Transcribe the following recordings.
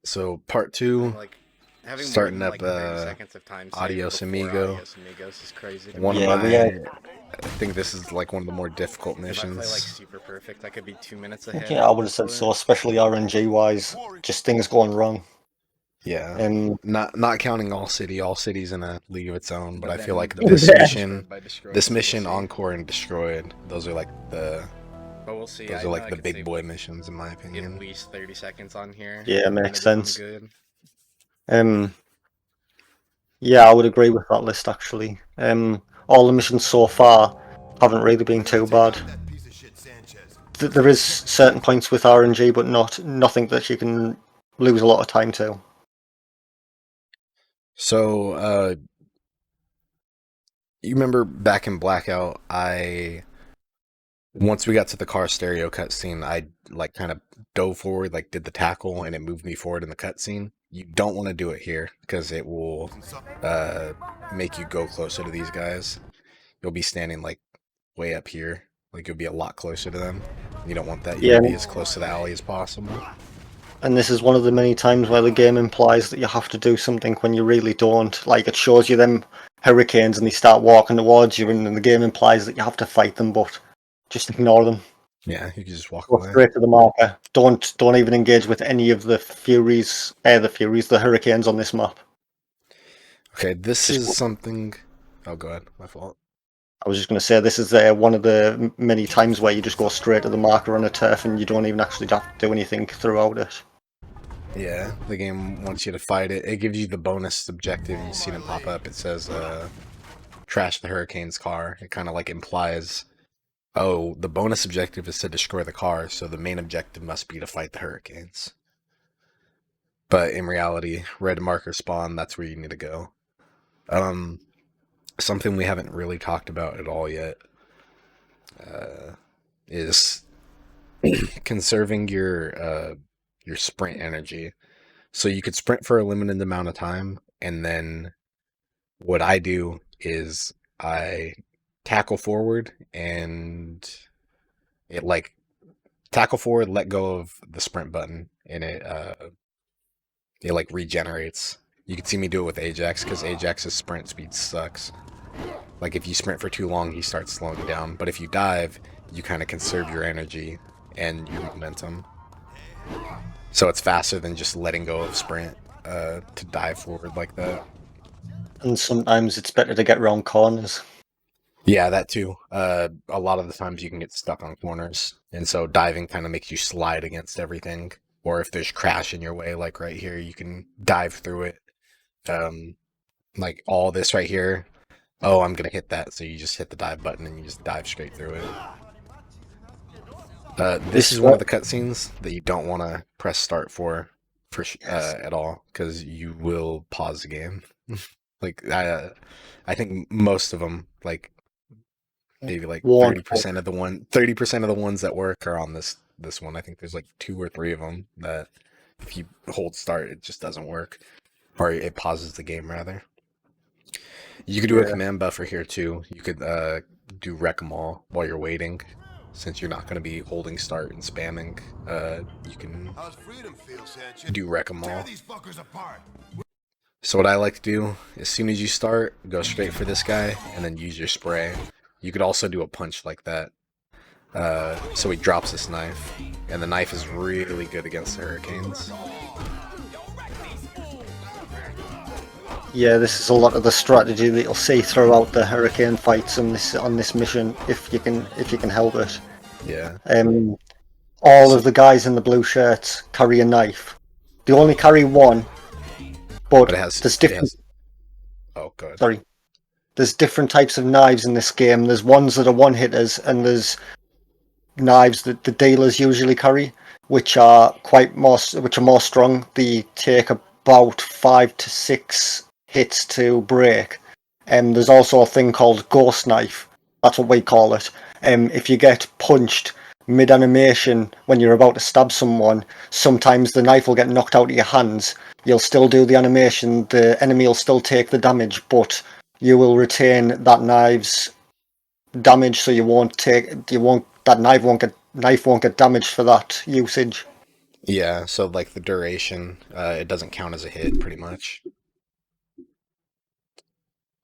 So part two, Like having more starting than up 30 seconds of time saved Adios before Amigo. Adios Amigos is crazy to One me. of Yeah, my, I think this is like one of the more difficult If I play like missions. super perfect, I could be 2 minutes ahead. I would have said so, Hopefully. especially RNG wise, just things going wrong. Yeah, Um, not counting all city. All city's in a league of its own. But I feel like they'll this get mission, destroyed by destroyed, this but we'll mission, see. Encore and Destroyed, those are like the But we'll see. those I are know like I the could big save boy like missions in my opinion. at least 30 seconds on here. yeah, And makes if I'm sense. good. Um, yeah, I would agree with that list actually. All the missions so far haven't really been too bad. There is certain points with RNG, but nothing that you can lose a lot of time to. So, you remember back in Blackout, once we got to the car stereo cutscene, I like kind of dove forward, like did the tackle, and it moved me forward in the cutscene. You don't want to do it here because it will uh, make you go closer to these guys. You'll be standing like way up here, like you'll be a lot closer to them. You don't want that. You Yeah, want to be as close to the alley as possible. and this is one of the many times where the game implies that you have to do something when you really don't. Like, it shows you them hurricanes and they start walking towards you, and then the game implies that you have to fight them, but just ignore them. Yeah, you can just walk Go away. straight to the marker. Don't even engage with any of the the hurricanes on this map. Okay, this Just, is something. Oh, go ahead. My fault. I was just going to say, this is one of the many times where you just go straight to the marker on a turf and you don't even actually have to do anything throughout it. Yeah, the game wants you to fight it. It gives you the bonus objective. You've seen it pop up. It says, trash the Hurricane's car. It kind of like implies, oh, the bonus objective is to destroy the car, so the main objective must be to fight the Hurricanes. But in reality, red marker spawn, that's where you need to go. Something we haven't really talked about at all yet is conserving your sprint energy. So you could sprint for a limited amount of time, and then what I do is I tackle forward and it like tackle forward, let go of the sprint button, and it like regenerates. You can see me do it with Ajax because Ajax's sprint speed sucks. Like if you sprint for too long, he starts slowing down. But if you dive, you kind of conserve your energy and your momentum. So it's faster than just letting go of sprint to dive forward like that. And sometimes it's better to get around corners. Yeah, that too. A lot of the times you can get stuck on corners, and so diving kind of makes you slide against everything. Or if there's crash in your way, like right here, you can dive through it. Like all this right here. Oh, I'm gonna hit that, so you just hit the dive button and you just dive straight through it. This is one of the cutscenes that you don't want to press start for at all because you will pause the game. Like I think most of them, like maybe like 30% of the 30% of the ones that work are on this one. I think there's like 2 or 3 of them that if you hold start, it just doesn't work, or it pauses the game rather. You could do a command buffer here too. You could do wreck 'em all while you're waiting. Since you're not going to be holding start and spamming, you can do wreck 'em all. So what I like to do, as soon as you start, go straight for this guy, and then use your spray. You could also do a punch like that. So he drops this knife, and the knife is really good against the Hurricanes. Yeah, this is a lot of the strategy that you'll see throughout the hurricane fights on this mission, if you can help it. Yeah. All of the guys in the blue shirts carry a knife. They only carry one, but there's different. Oh, good. Sorry, there's different types of knives in this game. There's ones that are one hitters, and there's knives that the dealers usually carry, which are more strong. They take about 5 to 6 hits to break. There's also a thing called ghost knife. That's what we call it. If you get punched mid-animation when you're about to stab someone, sometimes the knife will get knocked out of your hands. You'll still do the animation, the enemy will still take the damage, but you will retain that knife's damage, so that knife won't get damaged for that usage. Yeah, so like the duration, it doesn't count as a hit pretty much.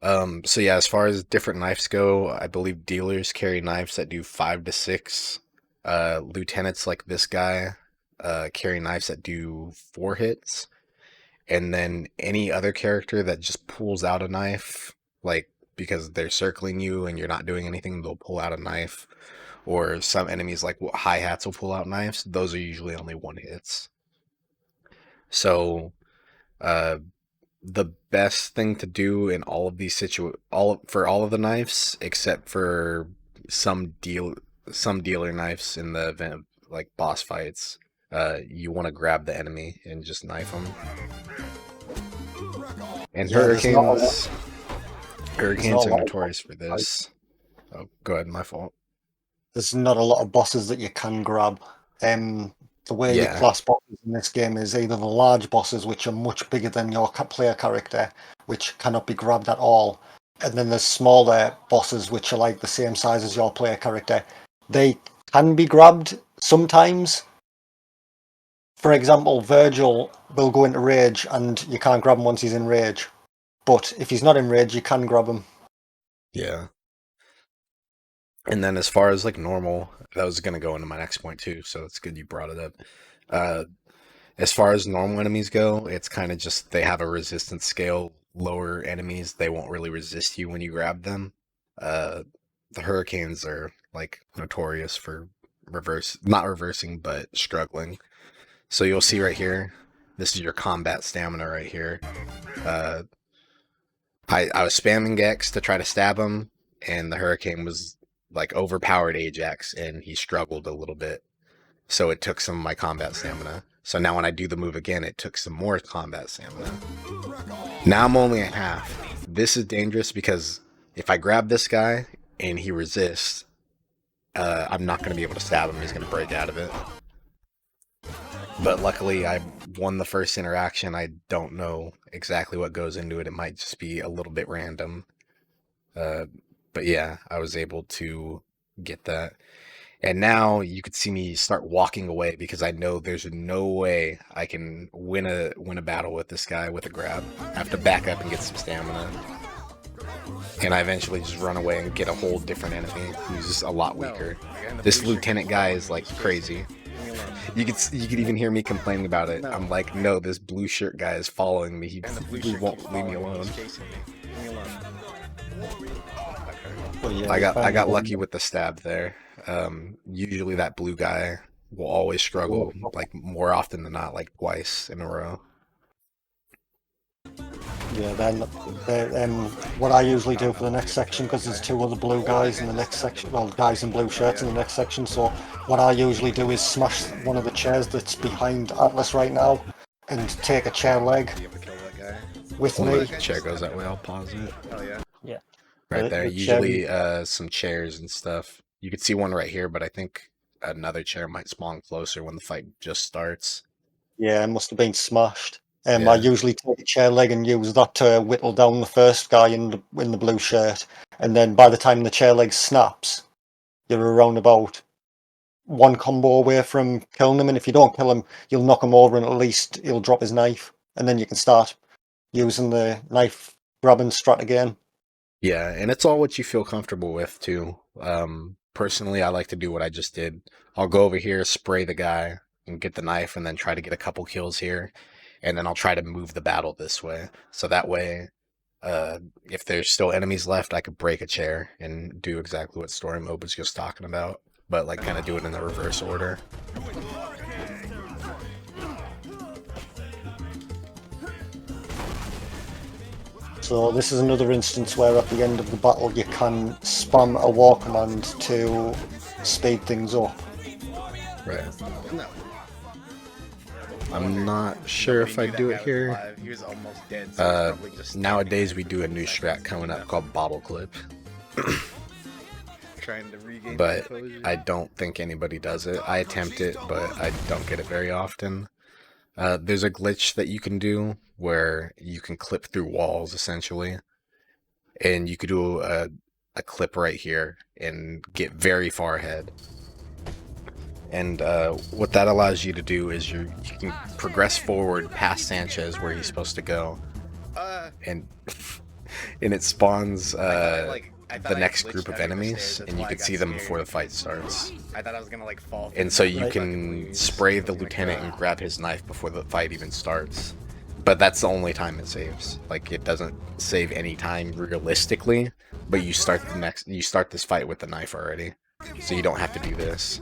So yeah, as far as different knives go, I believe dealers carry knives that do 5 to 6. Lieutenants like this guy carry knives that do 4 hits. And then any other character that just pulls out a knife, like because they're circling you and you're not doing anything, they'll pull out a knife. Or some enemies like hi-hats will pull out knives. Those are usually only 1 hits. So uh, the best thing to do in all of these all of the knives, except for some dealer knives in the event of like boss fights, you want to grab the enemy and just knife them. And Yeah, there's not hurricanes a are lot notorious for this. Oh, go ahead, my fault. there's not a lot of bosses that you can grab. The way you Yeah, class bosses in this game is either the large bosses, which are much bigger than your player character, which cannot be grabbed at all, and then there's smaller bosses which are like the same size as your player character. They can be grabbed sometimes. For example, Virgil will go into rage, and you can't grab him once he's in rage. But if he's not in rage, you can grab him. yeah. And then as far as like normal, that was gonna go into my next point too, so it's good you brought it up. Uh, as far as normal enemies go, it's kind of just they have a resistance scale. Lower enemies, they won't really resist you when you grab them. Uh, the hurricanes are like notorious for not reversing, but struggling. So you'll see right here, this is your combat stamina right here. Uh, I was spamming Gex to try to stab him, and the hurricane was like overpowered Ajax, and he struggled a little bit. So it took some of my combat stamina. So now when I do the move again, it took some more combat stamina. Now I'm only at half. This is dangerous because if I grab this guy and he resists, I'm not going to be able to stab him. He's going to break out of it. But luckily, I won the first interaction. I don't know exactly what goes into it. It might just be a little bit random. Uh, but yeah, I was able to get that. And now you could see me start walking away because I know there's no way I can win a battle with this guy with a grab. I have to back up and get some stamina. And I eventually just run away and get a whole different enemy who's just a lot weaker. This lieutenant guy is like crazy. You could even hear me complaining about it. I'm like, no, this blue shirt guy is following me. He won't leave me alone. But yeah, I got lucky with the stab there. Usually that blue guy will always struggle, like more often than not, like twice in a row. Yeah, what I usually do for the next section, because there's two other blue guys in the next section, well, guys in blue shirts in the next section, so what I usually do is smash one of the chairs that's behind Atlas right now and take a chair leg with When me. the chair goes that way, I'll pause it. Oh yeah. Yeah. Right there. The chair, Usually some chairs and stuff. You could see one right here, but I think another chair might spawn closer when the fight just starts. yeah, it must have been smashed. I Yeah. usually take a chair leg and use that to whittle down the first guy in the blue shirt, and then by the time the chair leg snaps, you're around about one combo away from killing him, and if you don't kill him, you'll knock him over, and at least he'll drop his knife, and then you can start using the knife grabbing strat again. Yeah, and it's all what you feel comfortable with too. Personally, I like to do what I just did. I'll go over here, spray the guy, and get the knife, and then try to get a couple kills here, and then I'll try to move the battle this way. So that way, if there's still enemies left, I could break a chair and do exactly what Story Mode was just talking about, but like kind of do it in the reverse order. So this is another instance where at the end of the battle you can spam a war command to speed things up. Right. No. I'm not sure if I do it here. He was almost dead. So he's probably just Nowadays we do a new strat coming up called Bottle Clip, trying to regain but composure. I don't think anybody does it. I attempt it, but I don't get it very often. There's a glitch that you can do where you can clip through walls essentially, and you could do a clip right here and get very far ahead. And what that allows you to do is you can progress forward past Sanchez where he's supposed to go, and and it spawns the next group of enemies, and you can see them before the fight starts. I thought I was gonna like fall. And so you can spray the lieutenant and grab his knife before the fight even starts. But that's the only time it saves. Like, it doesn't save any time realistically, but you start this fight with the knife already. So you don't have to do this.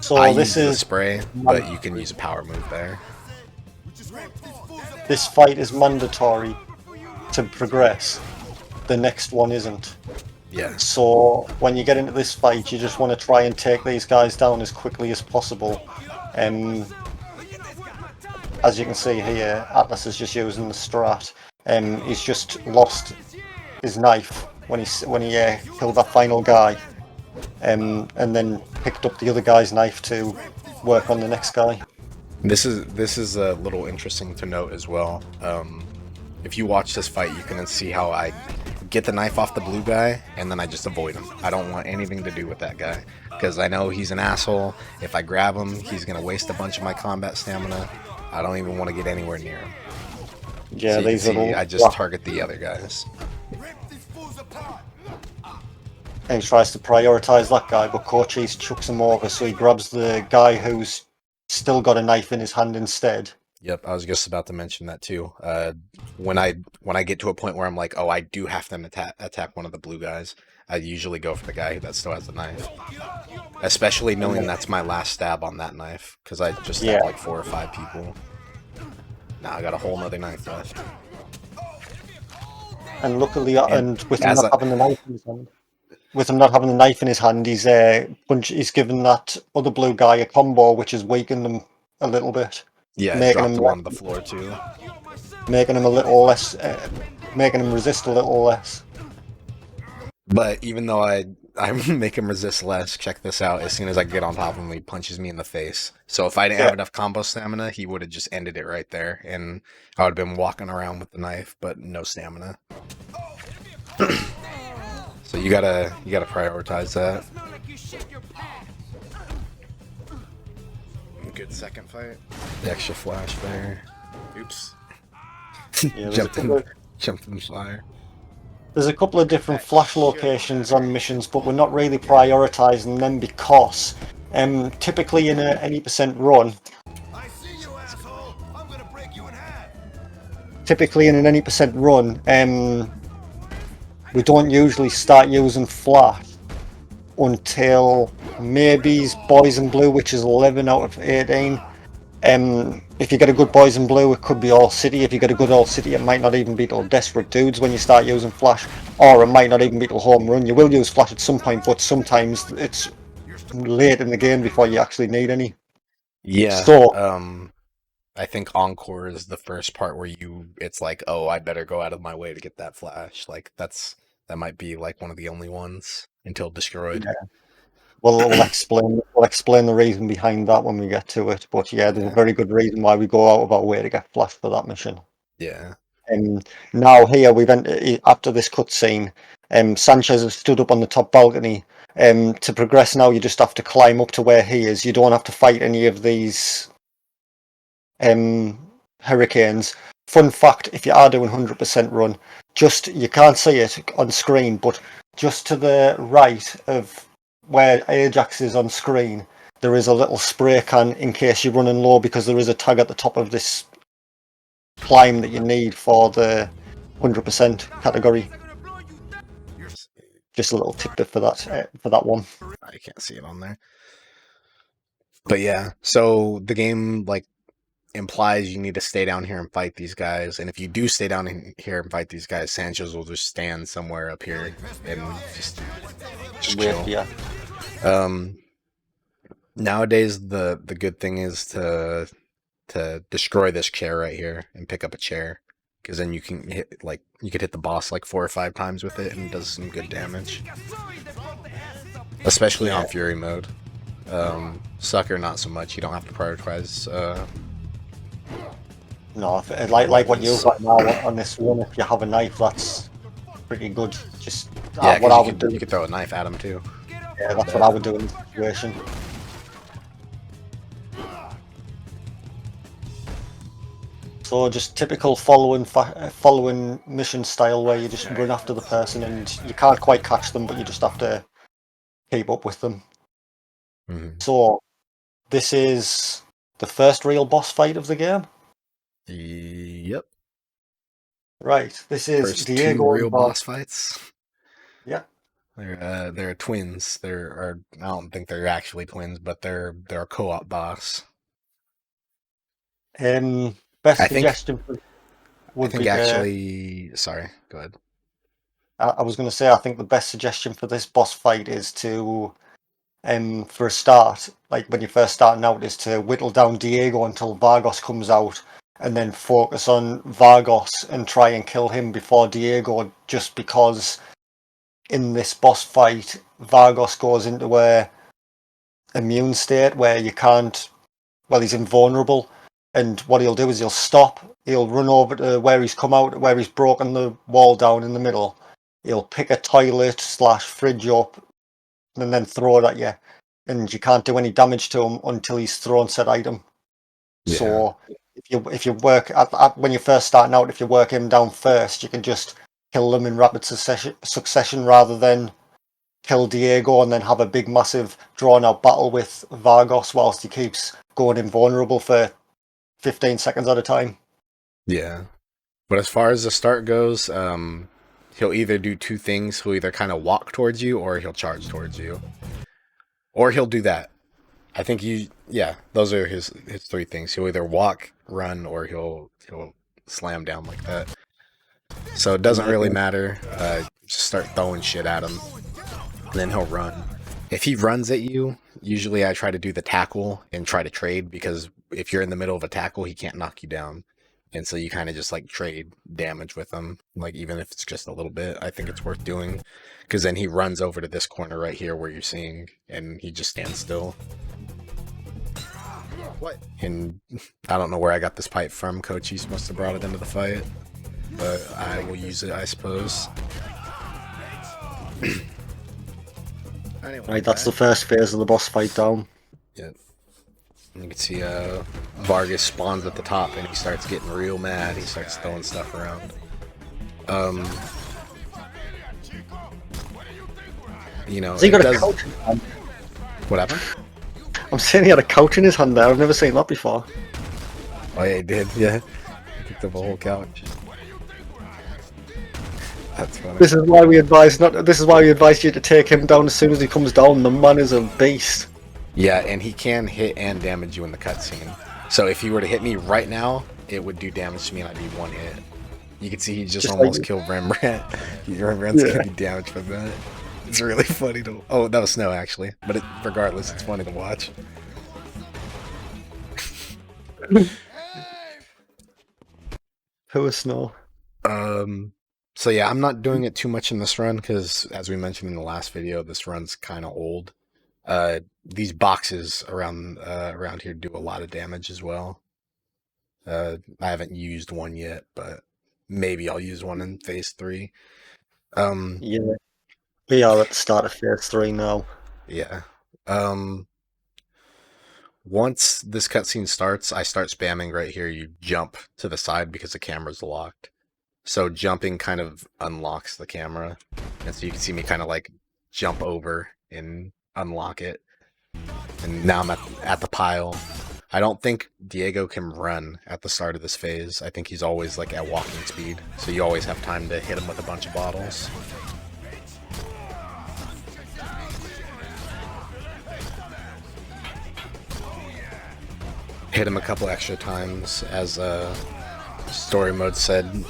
So I this use the is spray, but you can use a power move there. this fight is mandatory to progress. The next one isn't. Yeah. So when you get into this fight, you just want to try and take these guys down as quickly as possible. As you can see here, Atlas is just using the strat. He's just lost his knife when he killed that final guy, and then picked up the other guy's knife to work on the next guy. This is a little interesting to note as well. If you watch this fight, you can see how I get the knife off the blue guy, and then I just avoid him. I don't want anything to do with that guy, because I know he's an asshole. If I grab him, he's going to waste a bunch of my combat stamina. I don't even want to get anywhere near him. Yeah, So you these can see, little. I just target the other guys. And he tries to prioritize that guy, but Cochise chucks him over, so he grabs the guy who's still got a knife in his hand instead. Yep, I was just about to mention that too. When I get to a point where I'm like, oh, I do have to attack one of the blue guys, I usually go for the guy that still has the knife. Especially knowing that's my last stab on that knife, because I just stabbed like 4 or 5 people. Now I got a whole nother knife left. And luckily, and with him as not having the knife in his hand, he's given that other blue guy a combo, which has weakened him a little bit. Yeah, making dropped him him on the floor too. making him a little less, making him resist a little less. But even though I make him resist less, check this out. As soon as I get on top of him, he punches me in the face. So if I didn't have enough combo stamina, he would have just ended it right there, and I would have been walking around with the knife, but no stamina. So you gotta prioritize that. Good second fight. The extra flash there. Oops. Yeah, jumped in fire. There's a couple of different flash locations on missions, but we're not really prioritizing them because typically in a any percent run, we don't usually start using flash until maybe Boys in Blue, which is 11 out of 18. If you get a good Boys in Blue, it could be All City. If you get a good All City, it might not even be till Desperate Dudes when you start using flash, or it might not even be till Home Run. You will use flash at some point, but sometimes it's late in the game before you actually need any. Yeah. So, I think Encore is the first part where it's like, oh, I better go out of my way to get that flash. Like that might be like one of the only ones until destroyed. Yeah. We'll explain the reason behind that when we get to it. But yeah, there's a very good reason why we go out of our way to get flash for that mission. Yeah. And now here after this cutscene, Sanchez has stood up on the top balcony. To progress now, you just have to climb up to where he is. You don't have to fight any of these hurricanes. Fun fact: if you are doing 100% run, you can't see it on screen, but just to the right of where Ajax is on screen, there is a little spray can in case you're running low, because there is a tag at the top of this climb that you need for the 100% category. Just a little tidbit for that one. I can't see it on there. But yeah, so the game like implies you need to stay down here and fight these guys, and if you do stay down here and fight these guys, Sanchez will just stand somewhere up here and just chill. Yeah. Nowadays the good thing is to destroy this chair right here and pick up a chair, because then you can hit the boss like 4 or 5 times with it, and it does some good damage, especially on Fury mode. Sucker, not so much. You don't have to prioritize. No, like what you've got now on this one, if you have a knife, that's pretty good. Just yeah, what I would do. You could throw a knife at him too. Yeah, that's what I would do in this situation. So just typical following mission style where you just run after the person and you can't quite catch them, but you just have to keep up with them. Mm-hmm. So this is the first real boss fight of the game. Yep. Right. This is First two Diego real involved. boss fights. Yeah. They're twins. I don't think they're actually twins, but they're a co-op boss. Best I think suggestion I would think be to. actually. Sorry, go ahead. I was going to say I think the best suggestion for this boss fight is to, for a start, like when you're first starting out, is to whittle down Diego until Vargos comes out, and then focus on Vargos and try and kill him before Diego. Just because in this boss fight, Vargos goes into a immune state where you can't. Well, he's invulnerable, and what he'll do is he'll stop. He'll run over to where he's come out, where he's broken the wall down in the middle. He'll pick a toilet / fridge up and then throw it at you, and you can't do any damage to him until he's thrown said item. Yeah, So if you work when you're first starting out, if you work him down first, you can just kill them in rapid succession rather than kill Diego and then have a big massive drawn out battle with Vargos whilst he keeps going invulnerable for 15 seconds at a time. yeah. But as far as the start goes, he'll either do two things. He'll either kind of walk towards you, or he'll charge towards you, or he'll do that. I think yeah, those are his three things. He'll either walk, run, or he'll slam down like that. So it doesn't really matter. Just start throwing shit at him, and then he'll run. If he runs at you, usually I try to do the tackle and try to trade, because if you're in the middle of a tackle, he can't knock you down. And so you kind of just like trade damage with him, like even if it's just a little bit. I think it's worth doing, because then he runs over to this corner right here where you're seeing, and he just stands still. What? And I don't know where I got this pipe from. Cochise must have brought it into the fight, but I will use it, I suppose. Anyway, Right, that's the first phase of the boss fight down. Yeah. You can see Vargas spawns at the top and he starts getting real mad. He starts throwing stuff around. You know, Has he it got a does... couch in his hand? What happened? I'm saying he had a couch in his hand there. I've never seen that before. Oh yeah, he did. Yeah, he picked up a whole couch. That's funny. This is why we advise you to take him down as soon as he comes down. The man is a beast. Yeah, and he can hit and damage you in the cutscene. So if he were to hit me right now, it would do damage to me and I'd be one hit. You can see he just almost killed Rembrandt. Rembrandt's gonna be damaged by that. It's really funny to... Oh, that was Snow, actually. But regardless, it's funny to watch. Who is Snow? So yeah, I'm not doing it too much in this run, because as we mentioned in the last video, this run's kind of old. These boxes around here do a lot of damage as well. I haven't used one yet, but maybe I'll use one in phase 3. Yeah, we are at the start of phase 3 now. Yeah. Once this cutscene starts, I start spamming right here. You jump to the side because the camera's locked. So jumping kind of unlocks the camera. And so you can see me kind of like jump over and unlock it. And now I'm at the pile. I don't think Diego can run at the start of this phase. I think he's always like at walking speed. So you always have time to hit him with a bunch of bottles. Hit him a couple extra times, as story mode said.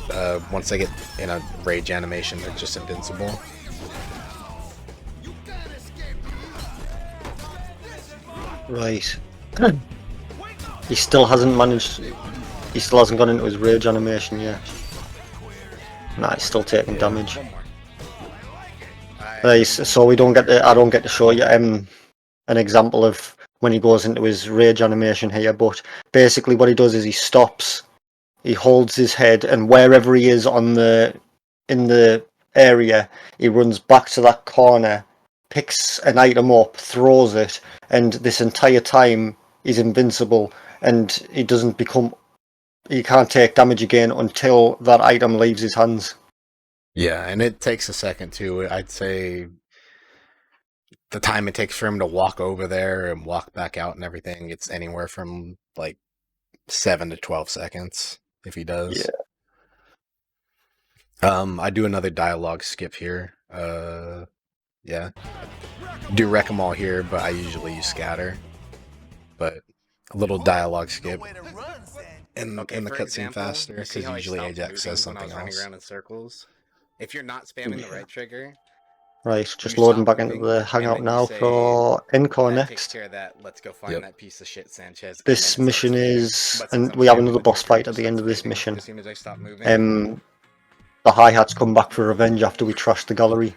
Once they get in a rage animation, they're just invincible. Right. He still hasn't managed. He still hasn't gone into his rage animation yet. Nah, he's still taking damage. So we don't get to. I don't get to show you an example of when he goes into his rage animation here. But basically, what he does is he stops. He holds his head, and wherever he is in the area, he runs back to that corner picks an item up, throws it, and this entire time he's invincible, and he doesn't become. He can't take damage again until that item leaves his hands. Yeah, and it takes a second too. I'd say the time it takes for him to walk over there and walk back out and everything, it's anywhere from like 7 to 12 seconds if he does. I do another dialogue skip here. Yeah. Do wreck 'em all here, but I usually use scatter. But a little dialogue skip in the cutscene faster, because usually Ajax says something else. Around in circles. If you're not spamming the right trigger, right, just loading back into the hangout now for Encore next. Care of that. Let's go find that piece of shit, Sanchez. This mission is, and we have another boss fight at the end of this mission. As soon as I stop moving, the hi-hats come back for revenge after we trash the gallery.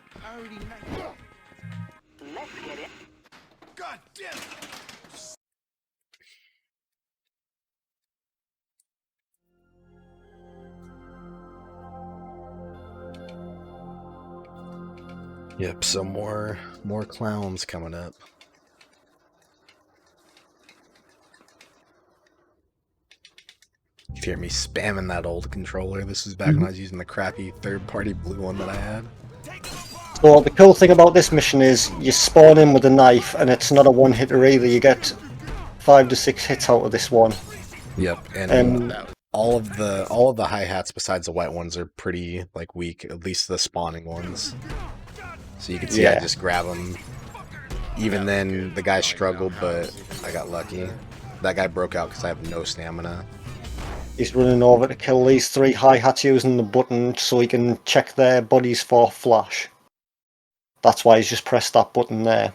Yep, so more clowns coming up. You hear me spamming that old controller. This is back when I was using the crappy third-party blue one that I had. So the cool thing about this mission is you spawn in with a knife, and it's not a one-hitter either. You get 5 to 6 hits out of this one. Yep, and all of the hi-hats besides the white ones are pretty like weak, at least the spawning ones. So you can see I just grab them. Even then, the guy struggled, but I got lucky. That guy broke out because I have no stamina. He's running over to kill these 3 hi-hats using the button so he can check their bodies for flash. That's why he's just pressed that button there.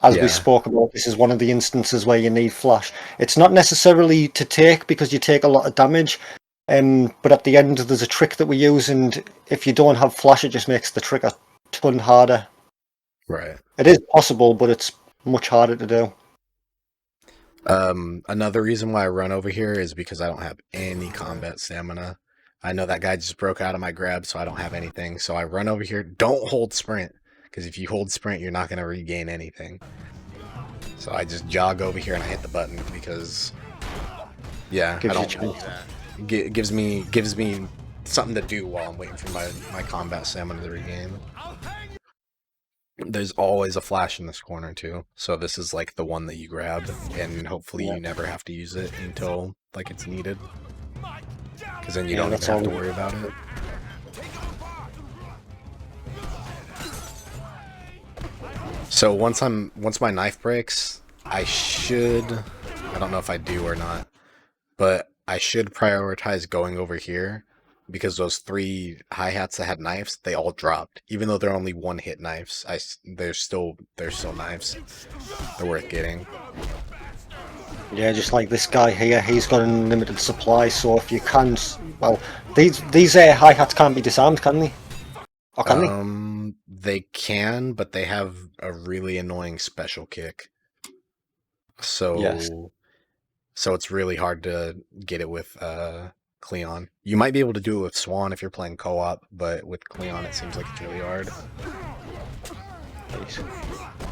As we spoke about, this is one of the instances where you need flash. It's not necessarily to take because you take a lot of damage, but at the end there's a trick that we use, and if you don't have flash, it just makes the trick a ton harder. Right. It is possible, but it's much harder to do. Another reason why I run over here is because I don't have any combat stamina. I know that guy just broke out of my grab, so I don't have anything. So I run over here. Don't hold sprint, because if you hold sprint, you're not going to regain anything. So I just jog over here and I hit the button because, yeah, it gives me something to do while I'm waiting for my combat stamina to regain. There's always a flash in this corner too, so this is like the one that you grab, and hopefully you never have to use it until like it's needed, because then you don't even have to worry about it. So once my knife breaks, I don't know if I do or not, but I should prioritize going over here, because those 3 hi-hats that had knives, they all dropped. Even though they're only one-hit knives, they're still knives. They're worth getting. Yeah, just like this guy here, he's got an unlimited supply, so if you can... Well, these hi-hats can't be disarmed, can they? Or can they? They can, but they have a really annoying special kick. So it's really hard to get it with Cleon. You might be able to do it with Swan if you're playing co-op, but with Cleon it seems like it's really hard.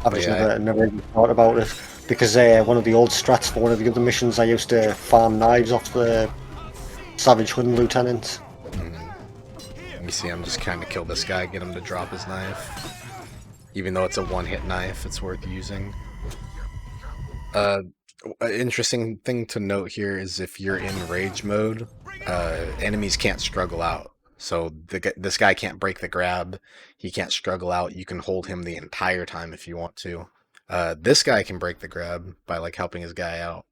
I've just never even thought about it, because one of the old strats for one of the other missions, I used to farm knives off the Savage Hun lieutenants. Let me see, I'm just trying to kill this guy, get him to drop his knife. Even though it's a one-hit knife, it's worth using. An interesting thing to note here is if you're in rage mode, enemies can't struggle out. So this guy can't break the grab, he can't struggle out. You can hold him the entire time if you want to. This guy can break the grab by like helping his guy out,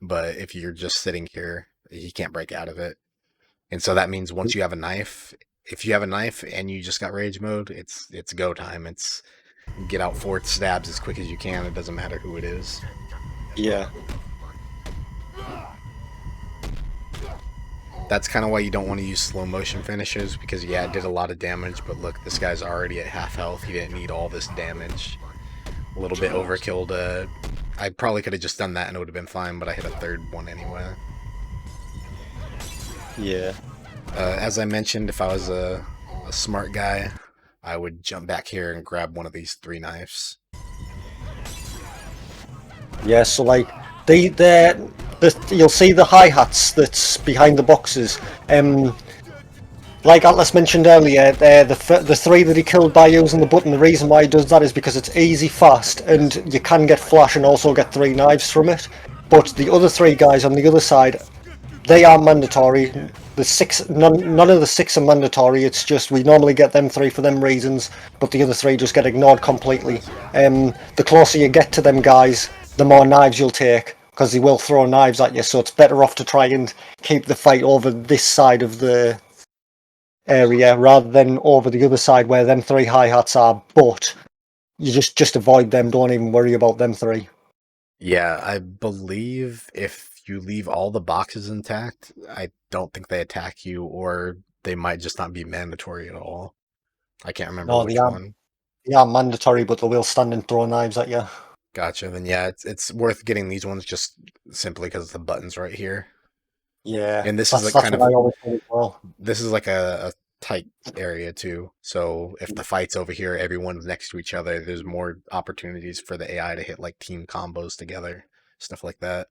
but if you're just sitting here, he can't break out of it. And so that means once you have a knife, if you have a knife and you just got rage mode, it's go time. It's get out 4 stabs as quick as you can. It doesn't matter who it is. Yeah. That's kind of why you don't want to use slow motion finishes, because yeah, it did a lot of damage, but look, this guy's already at half health. He didn't need all this damage. A little bit overkill. I probably could have just done that and it would have been fine, but I hit a 3rd one anyway. Yeah. As I mentioned, if I was a smart guy, I would jump back here and grab one of these 3 knives. Yeah, so like you'll see the hi-hats that's behind the boxes. Like Atlas mentioned earlier, the 3 that he killed by using the button, the reason why he does that is because it's easy, fast, and you can get flash and also get 3 knives from it. But the other 3 guys on the other side, they are mandatory. None of the 6 are mandatory. It's just we normally get them 3 for them reasons, but the other 3 just get ignored completely. The closer you get to them guys, the more knives you'll take, because they will throw knives at you. So it's better off to try and keep the fight over this side of the area rather than over the other side where them 3 hi-hats are. But you just avoid them. Don't even worry about them 3. Yeah, I believe if you leave all the boxes intact, I don't think they attack you, or they might just not be mandatory at all. I can't remember No, which one. they are mandatory, but they will stand and throw knives at you. Gotcha. Then yeah, it's worth getting these ones just simply because the button's right here. Yeah, And this is that's like kind what of I always do as well. this is like a tight area too. So if the fight's over here, everyone's next to each other, there's more opportunities for the AI to hit like team combos together, stuff like that.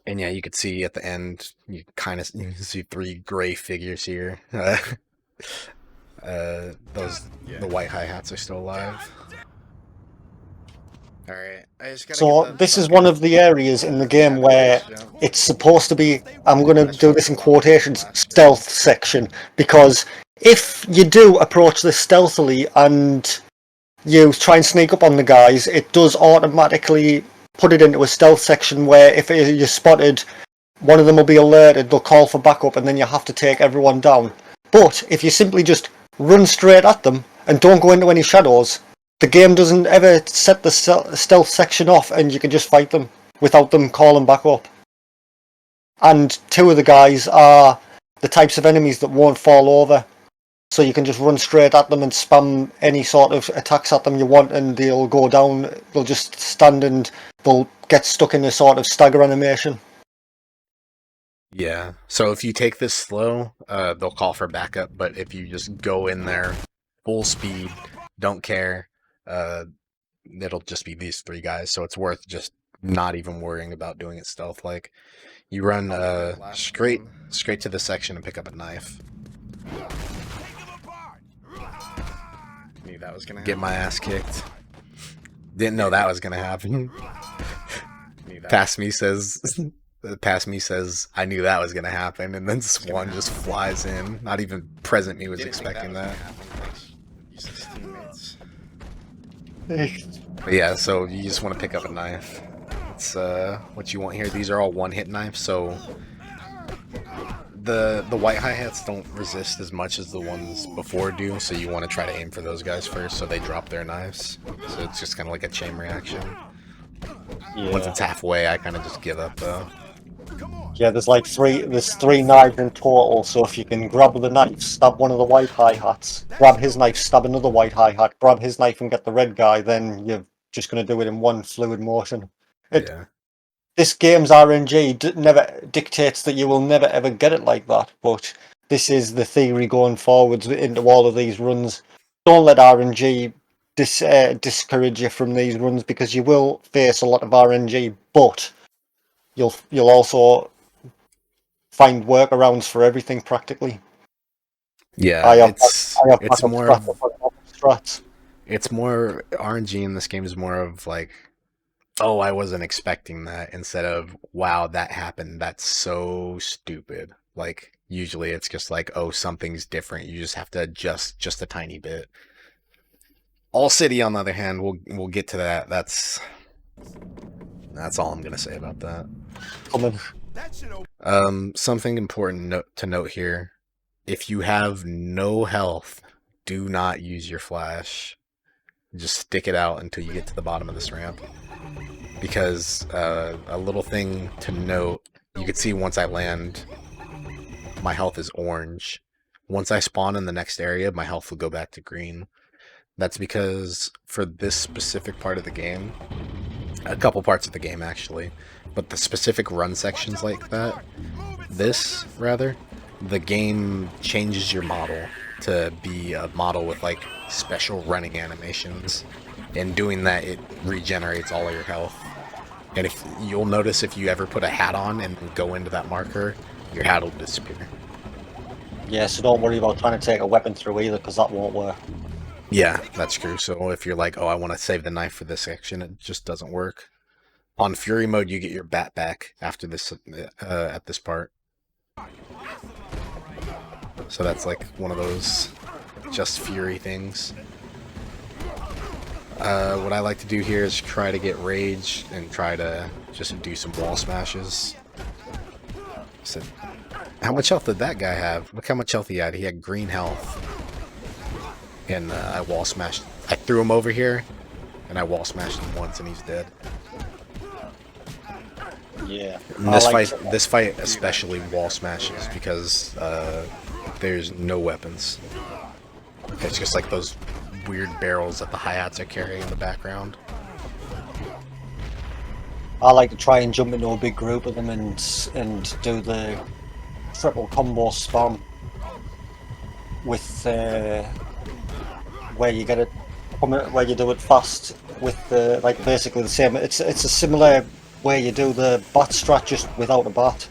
And yeah, you could see at the end, you can see 3 gray figures here. The white hi-hats are still alive. Alright, I just gotta So get this is one of the areas in the game where it's supposed to be, I'm going to do this in quotations, stealth section, because if you do approach this stealthily and you try and sneak up on the guys, it does automatically put it into a stealth section where if you're spotted, one of them will be alerted, they'll call for backup, and then you have to take everyone down. But if you simply just run straight at them and don't go into any shadows, the game doesn't ever set the stealth section off, and you can just fight them without them calling back up. And 2 of the guys are the types of enemies that won't fall over, so you can just run straight at them and spam any sort of attacks at them you want, and they'll go down. They'll just stand and they'll get stuck in a sort of stagger animation. Yeah. So if you take this slow, they'll call for backup. But if you just go in there full speed, don't care, it'll just be these 3 guys. So it's worth just not even worrying about doing it stealth. Like you run straight to the section and pick up a knife. Knew that was gonna Get happen. my ass kicked. Didn't know that was gonna happen. Past me says, I knew that was gonna happen, and then Swan just flies in. Not even present me was expecting that. But yeah, so you just want to pick up a knife. It's what you want here. These are all 1-hit knives, so the white hi-hats don't resist as much as the ones before do, so you want to try to aim for those guys first so they drop their knives. So it's just kind of like a chain reaction. Yeah. Once it's halfway, I kind of just give up though. Yeah, there's 3 knives in total, so if you can grab the knife, stab one of the white hi-hats, grab his knife, stab another white hi-hat, grab his knife and get the red guy, then you're just going to do it in one fluid motion. Yeah. This game's RNG never dictates that you will never ever get it like that, but this is the theory going forwards into all of these runs. Don't let RNG discourage you from these runs, because you will face a lot of RNG, but you'll also find workarounds for everything practically. Yeah, I have it's backup more strats upon strats. it's more RNG in this game is more of like, oh, I wasn't expecting that, instead of, wow, that happened. That's so stupid. Like, usually it's just like, oh, something's different. You just have to adjust just a tiny bit. All City, on the other hand, we'll get to that. That's all I'm gonna say about that. Something important to note here: if you have no health, do not use your flash. Just stick it out until you get to the bottom of this ramp. Because a little thing to note, you can see once I land, my health is orange. Once I spawn in the next area, my health will go back to green. That's because for this specific part of the game, a couple parts of the game actually, but the specific run sections like that, the game changes your model to be a model with like special running animations. And doing that, it regenerates all of your health. And if you'll notice, if you ever put a hat on and go into that marker, your hat will disappear. Yeah, so don't worry about trying to take a weapon through either, because that won't work. Yeah, that's true. So if you're like, oh, I want to save the knife for this section, it just doesn't work. On Fury mode, you get your bat back after this at this part. So that's like one of those just Fury things. What I like to do here is try to get rage and try to just do some wall smashes. So, how much health did that guy have? Look how much health he had. He had green health. And I wall smashed. I threw him over here, and I wall smashed him once, and he's dead. Yeah. And this fight especially wall smashes because there's no weapons. It's just like those weird barrels that the hi-hats are carrying in the background. I like to try and jump into a big group of them and do the triple combo spam with where you get it, where you do it fast with the like basically the same. It's a similar way you do the bat strat just without a bat.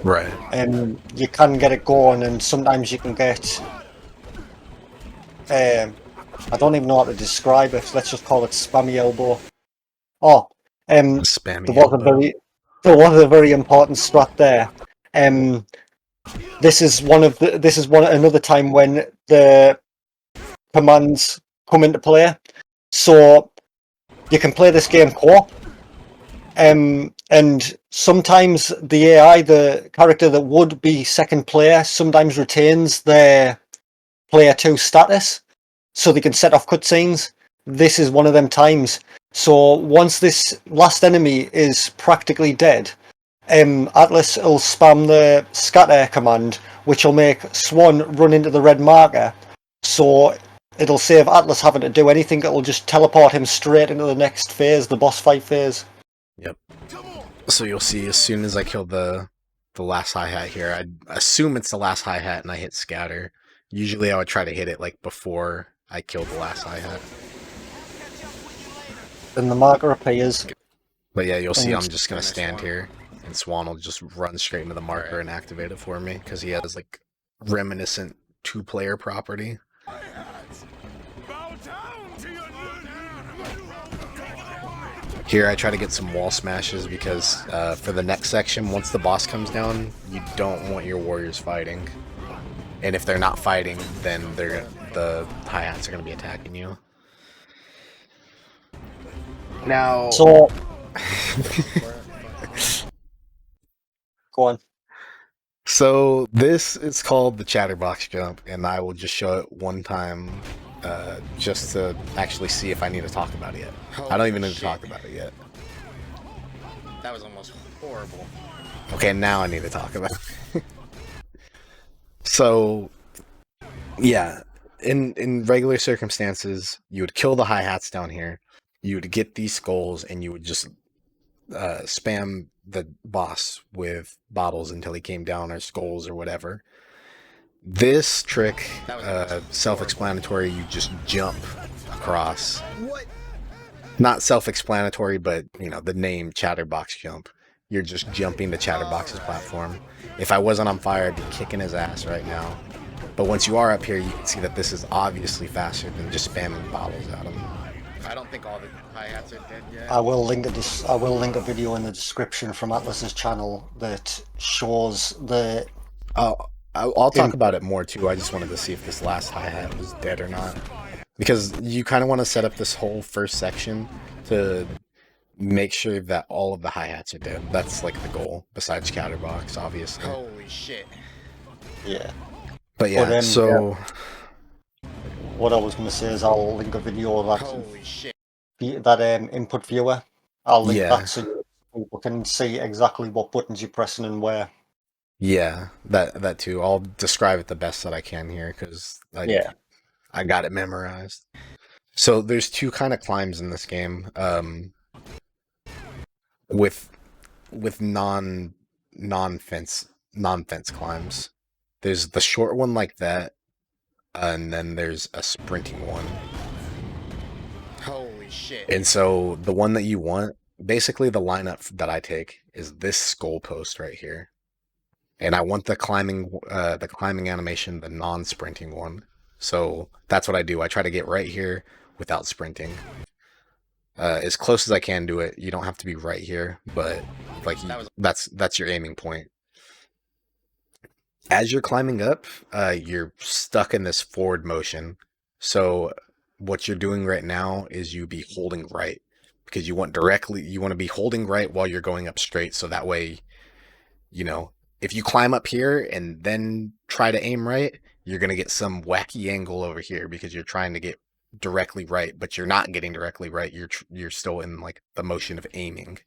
Right. And you can get it going, and sometimes you can get. I don't even know how to describe it. Let's just call it spammy elbow. Oh, Spammy there was a very important strat there. This is another time when the commands come into play. So you can play this game co-op. And sometimes the AI, the character that would be second player, sometimes retains their player 2 status, so they can set off cutscenes. This is one of them times. So once this last enemy is practically dead, Atlas will spam the scatter command, which will make Swan run into the red marker. So it'll save Atlas having to do anything. It'll just teleport him straight into the next phase, the boss fight phase. Yep. So you'll see as soon as I kill the last hi-hat here, I assume it's the last hi-hat and I hit scatter. Usually I would try to hit it like before I kill the last hi-hat. Then the marker appears. But yeah, you'll see I'm just going to stand here and Swan will just run straight into the marker and activate it for me because he has like reminiscent two-player property. Here I try to get some wall smashes because for the next section, once the boss comes down, you don't want your warriors fighting. And if they're not fighting, then the hi-hats are going to be attacking you. Now... So... Go on. So this is called the Chatterbox Jump, and I will just show it one time just to actually see if I need to talk about it yet. I don't even need to talk about it yet. That was almost horrible. Okay, now I need to talk about it. So, yeah, in regular circumstances, you would kill the hi-hats down here, you would get these skulls, and you would just spam the boss with bottles until he came down, or skulls, or whatever. This trick, self-explanatory, you just jump across. What? Not self-explanatory, but, you know, the name Chatterbox Jump. You're just jumping the Chatterbox's platform. If I wasn't on fire, I'd be kicking his ass right now. But once you are up here, you can see that this is obviously faster than just spamming bottles at him. I don't think all the hi-hats are dead yet. I will link a video in the description from Atlas's channel that shows the... I'll talk about it more too. I just wanted to see if this last hi-hat was dead or not. Because you kind of want to set up this whole first section to make sure that all of the hi-hats are dead. That's like the goal, besides Chatterbox, obviously. Holy shit. Yeah. But yeah, Well, so... What I was going to say is I'll link a video of that, Holy shit. that input viewer. I'll link Yeah. that so people can see exactly what buttons you're pressing and where. Yeah, that too. I'll describe it the best that I can here, because I got it memorized. So there's two kind of climbs in this game. With non-fence climbs. There's the short one like that, and then there's a sprinting one. Holy shit. And so the one that you want, basically the lineup that I take is this skull post right here. And I want the climbing animation, the non-sprinting one. So that's what I do. I try to get right here without sprinting. As close as I can do it. You don't have to be right here, but like that's your aiming point. As you're climbing up, you're stuck in this forward motion. So what you're doing right now is you be holding right because you want to be holding right while you're going up straight. So that way, you know, if you climb up here and then try to aim right, you're going to get some wacky angle over here because you're trying to get directly right, but you're not getting directly right. You're still in like the motion of aiming.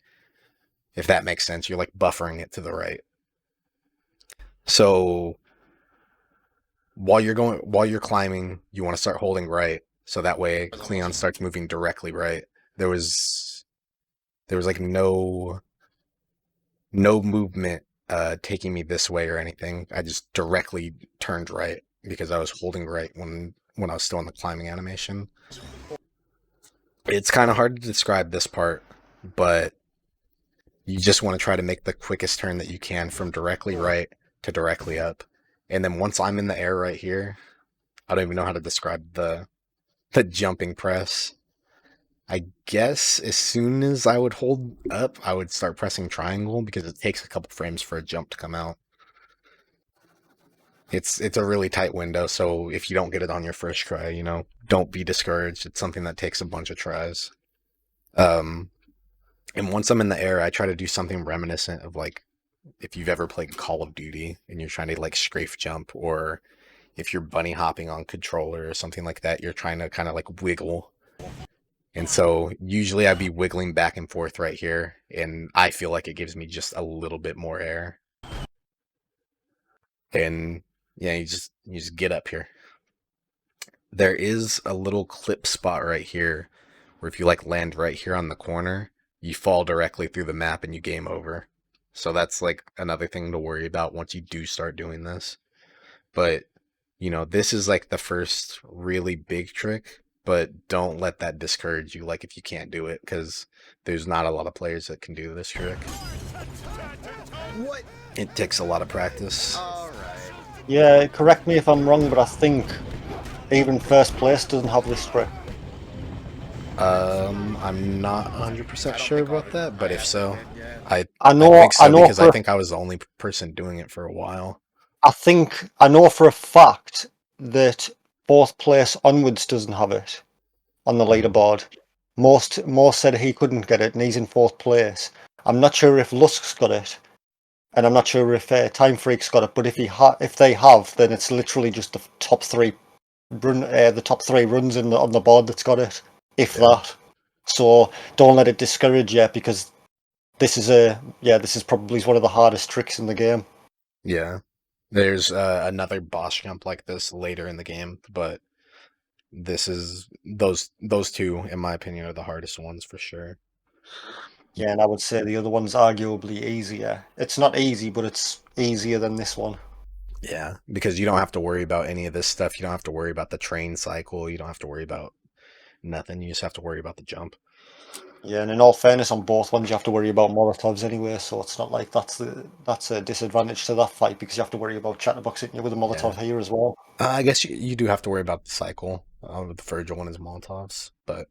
If that makes sense, you're like buffering it to the right. So while you're climbing, you want to start holding right, so that way Cleon starts moving directly right. There was like no movement taking me this way or anything. I just directly turned right because I was holding right when I was still in the climbing animation. It's kind of hard to describe this part, but you just want to try to make the quickest turn that you can from directly right to directly up. And then once I'm in the air right here, I don't even know how to describe the jumping press. I guess as soon as I would hold up, I would start pressing triangle because it takes a couple frames for a jump to come out. It's a really tight window, so if you don't get it on your first try, you know, don't be discouraged. It's something that takes a bunch of tries. And once I'm in the air, I try to do something reminiscent of like if you've ever played Call of Duty and you're trying to like strafe jump, or if you're bunny hopping on controller or something like that, you're trying to kind of like wiggle. And so usually I'd be wiggling back and forth right here, and I feel like it gives me just a little bit more air. And yeah, you just get up here. There is a little clip spot right here where if you like land right here on the corner, you fall directly through the map and you game over. So that's like another thing to worry about once you do start doing this. But you know, this is like the first really big trick, but don't let that discourage you like if you can't do it, because there's not a lot of players that can do this trick. What? It takes a lot of practice. Alright. Yeah, correct me if I'm wrong, but I think even first place doesn't have this trick. I'm not 100% sure about that, but if so, I know think so because for I think I was the only person doing it for a while. I know for a fact that fourth place onwards doesn't have it on the leaderboard. Most said he couldn't get it, and he's in fourth place. I'm not sure if Lusk's got it, and I'm not sure if Time Freak's got it. But if they have, then it's literally just the top three runs on the board that's got it, if that. So don't let it discourage you, because this is probably one of the hardest tricks in the game. Yeah. There's another boss jump like this later in the game, but this is those two, in my opinion, are the hardest ones for sure. Yeah, and I would say the other one's arguably easier. It's not easy, but it's easier than this one. Yeah, because you don't have to worry about any of this stuff. You don't have to worry about the train cycle. You don't have to worry about nothing. You just have to worry about the jump. Yeah, and in all fairness, on both ones you have to worry about Molotovs anyway, so it's not like that's a disadvantage to that fight, because you have to worry about Chatterbox hitting you with a Molotov here as well. I guess you do have to worry about the cycle. The Virgil one is Molotovs, but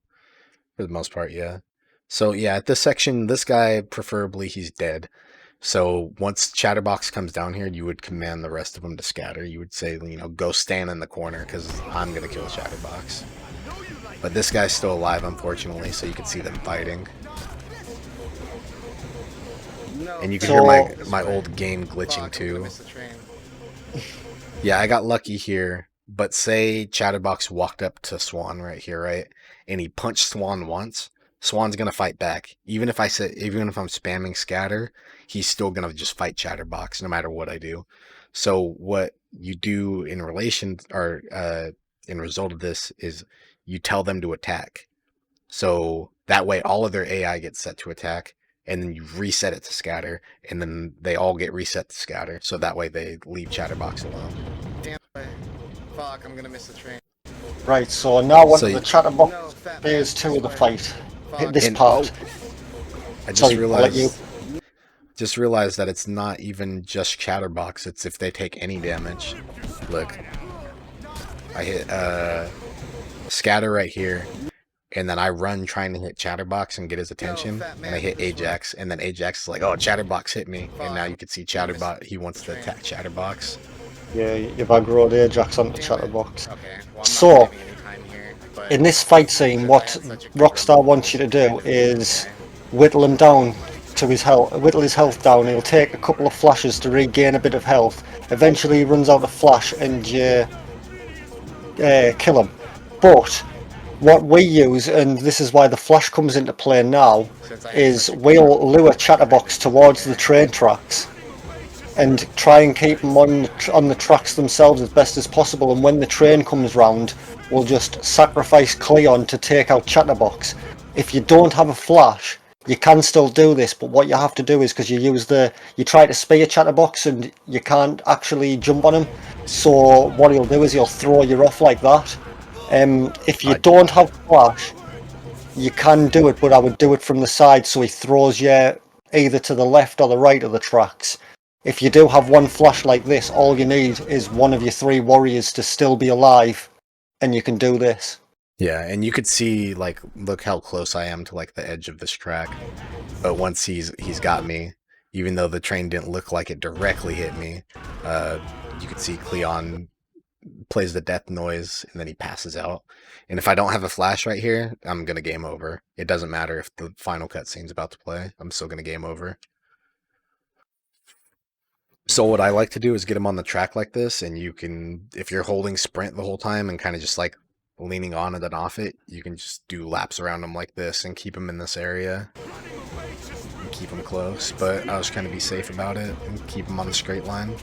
for the most part, yeah. So yeah, at this section, this guy, preferably he's dead. So once Chatterbox comes down here, you would command the rest of them to scatter. You would say, you know, go stand in the corner because I'm going to kill Chatterbox. But this guy's still alive, unfortunately, so you can see them fighting. No. And you can hear my old game glitching too. Yeah, I got lucky here. But say Chatterbox walked up to Swan right here, right? And he punched Swan once. Swan's gonna fight back. Even if I'm spamming scatter, he's still gonna just fight Chatterbox no matter what I do. So what you do in relation or in result of this is you tell them to attack. So that way all of their AI gets set to attack, and then you reset it to scatter, and then they all get reset to scatter. So that way they leave Chatterbox alone. Damn way. Fuck, I'm gonna miss the train. Right, so now onto So the chatterbox No, fat man. phase 2 of the fight. Fuck. This And- part. I just Sorry, I'll let you. realized that it's not even just Chatterbox. It's if they take any damage. Look, I hit scatter right here, and then I run trying to hit Chatterbox and get his attention, and I hit Ajax, and then Ajax is like, "Oh, Chatterbox hit me," and now you can see Chatterbox. He wants to attack Chatterbox. Yeah, you've aggroed Ajax onto chatterbox. Okay, well, I'm So, not saving any time here, but in this fight scene, since what I had such a good Rockstar run wants you to do before, is okay. whittle him down to his health, whittle his health down. He'll take a couple of flashes to regain a bit of health. Eventually, he runs out of flash and you kill him. But what we use, and this is why the flash comes into play now, Since I had is such a good we'll run lure Chatterbox towards the train tracks and try and keep them on the tracks themselves as best as possible. And when the train comes round, we'll just sacrifice Cleon to take out Chatterbox. If you don't have a flash, you can still do this, but what you have to do is, because you try to spear Chatterbox and you can't actually jump on him, so what he'll do is he'll throw you off like that. If you don't have flash, you can do it, but I would do it from the side, so he throws you either to the left or the right of the tracks. If you do have one flash like this, all you need is one of your 3 warriors to still be alive, and you can do this. Yeah, and you could see, like, look how close I am to, like, the edge of this track. But once he's got me, even though the train didn't look like it directly hit me, you could see Cleon plays the death noise, and then he passes out. And if I don't have a flash right here, I'm gonna game over. It doesn't matter if the final cutscene's about to play. I'm still gonna game over. So what I like to do is get him on the track like this, and you can, if you're holding sprint the whole time and kind of just like leaning on and then off it, you can just do laps around him like this and keep him in this area and keep him close. But I was trying to be safe about it and keep him on the straight line.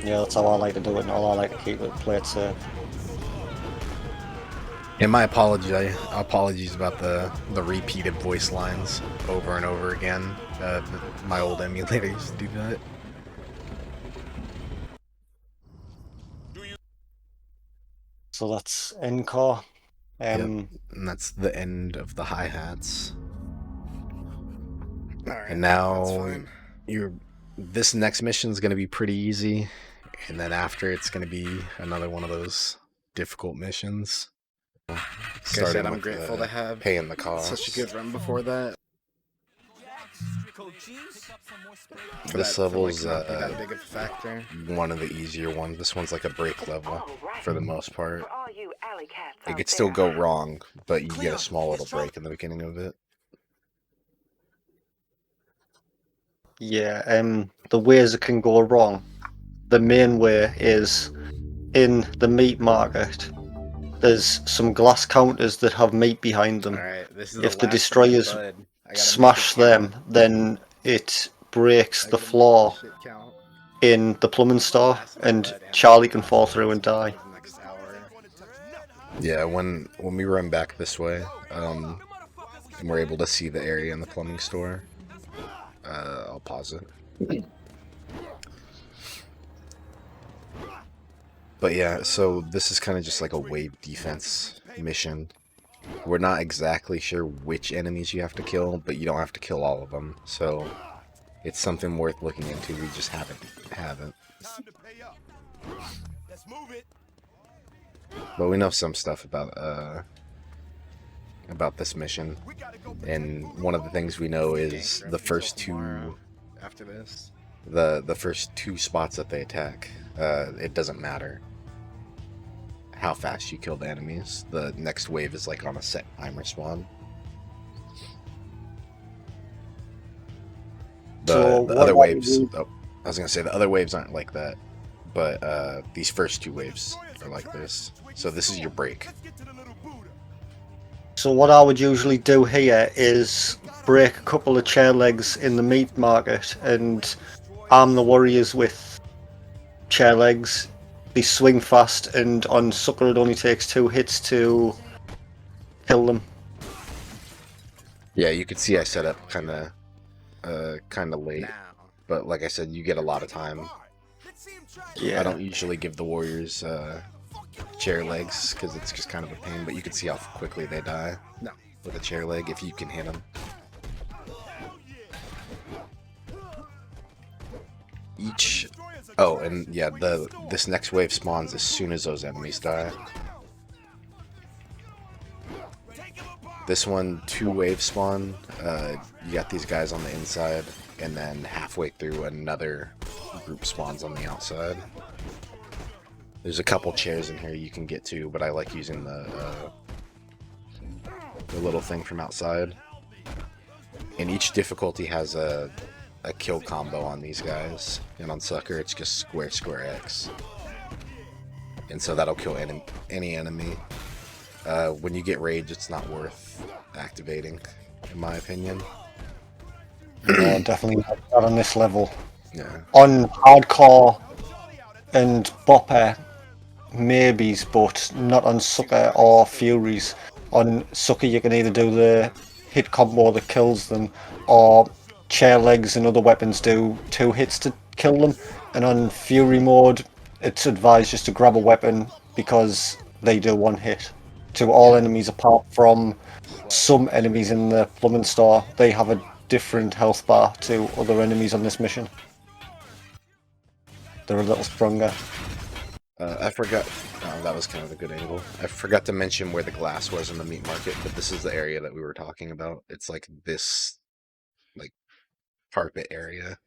Yeah, that's how I like to do it, and all I like to keep it play it safe. And my apologies about the repeated voice lines over and over again. My old emulator used to do that. So that's Encore. Yep. And that's the end of the hi-hats. Alright, And that's now fine. this next mission is going to be pretty easy, and then after it's going to be another one of those difficult missions. Like I Starting said, I'm with grateful to have Payin The Cost. such a good run before that. This level's not be that big of a factor. one of the easier ones. This one's like a break level for the most part. It could still go wrong, but you get a small little break in the beginning of it. Yeah, the ways it can go wrong. The main way is in the meat market. There's some glass counters that have meat behind them. Alright, this is If the the last destroyers of my bud. I gotta smash make it them, count. then it breaks I the gotta make floor this shit count. in the plumbing store, Last of my and bud, Charlie can fall through and die. for the next hour. Yeah, when we run back this way, and we're able to see the area in the plumbing store, I'll pause it. But yeah, so this is kind of just like a wave defense mission. We're not exactly sure which enemies you have to kill, but you don't have to kill all of them. So it's something worth looking into. We just haven't. But we know some stuff about this mission, and one of the things we know is the first two. After this, The first 2 spots that they attack, it doesn't matter how fast you kill the enemies. The next wave is like on a set timer spawn. So The what other about waves, you? I was gonna say the other waves aren't like that, but these first 2 waves are like this. So this is your break. So what I would usually do here is break a couple of chair legs in the meat market and arm the warriors with chair legs. They swing fast, and on Sucker it only takes 2 hits to kill them. Yeah, you could see I set up kind of late, Now. but like I said, you get a lot of time. Yeah. I don't usually give the warriors chair legs because it's just kind of a pain, but you can see how quickly they die No. with a chair leg if you can hit them. Each. Oh, and yeah, this next wave spawns as soon as those enemies die. This one, 2 wave spawn. You got these guys on the inside, and then halfway through, another group spawns on the outside. There's a couple chairs in here you can get to, but I like using the little thing from outside. And each difficulty has a kill combo on these guys, and on Sucker it's just square, square, X. And so that'll kill any enemy. When you get rage, it's not worth activating, in my opinion. No, definitely not on this level. Yeah. On hardcore and bopper, maybes, but not on Sucker or Furies. On Sucker, you can either do the hit combo that kills them, or chair legs and other weapons do 2 hits to kill them. And on Fury mode, it's advised just to grab a weapon because they do 1 hit to all enemies apart from some enemies in the plumbing store. They have a different health bar to other enemies on this mission. They're a little stronger. I forgot. Oh, that was kind of a good angle. I forgot to mention where the glass was in the meat market, but this is the area that we were talking about. It's like this, like, carpet area.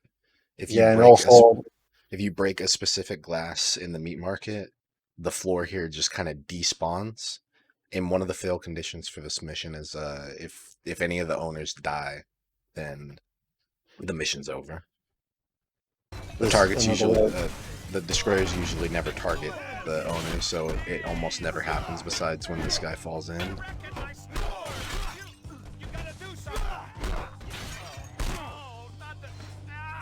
If you Yeah, and break also if you break a specific glass in the meat market, the floor here just kind of despawns. And one of the fail conditions for this mission is if any of the owners die, then the mission's over. The targets usually the destroyers usually never target the owners, so it almost never happens besides when this guy falls in.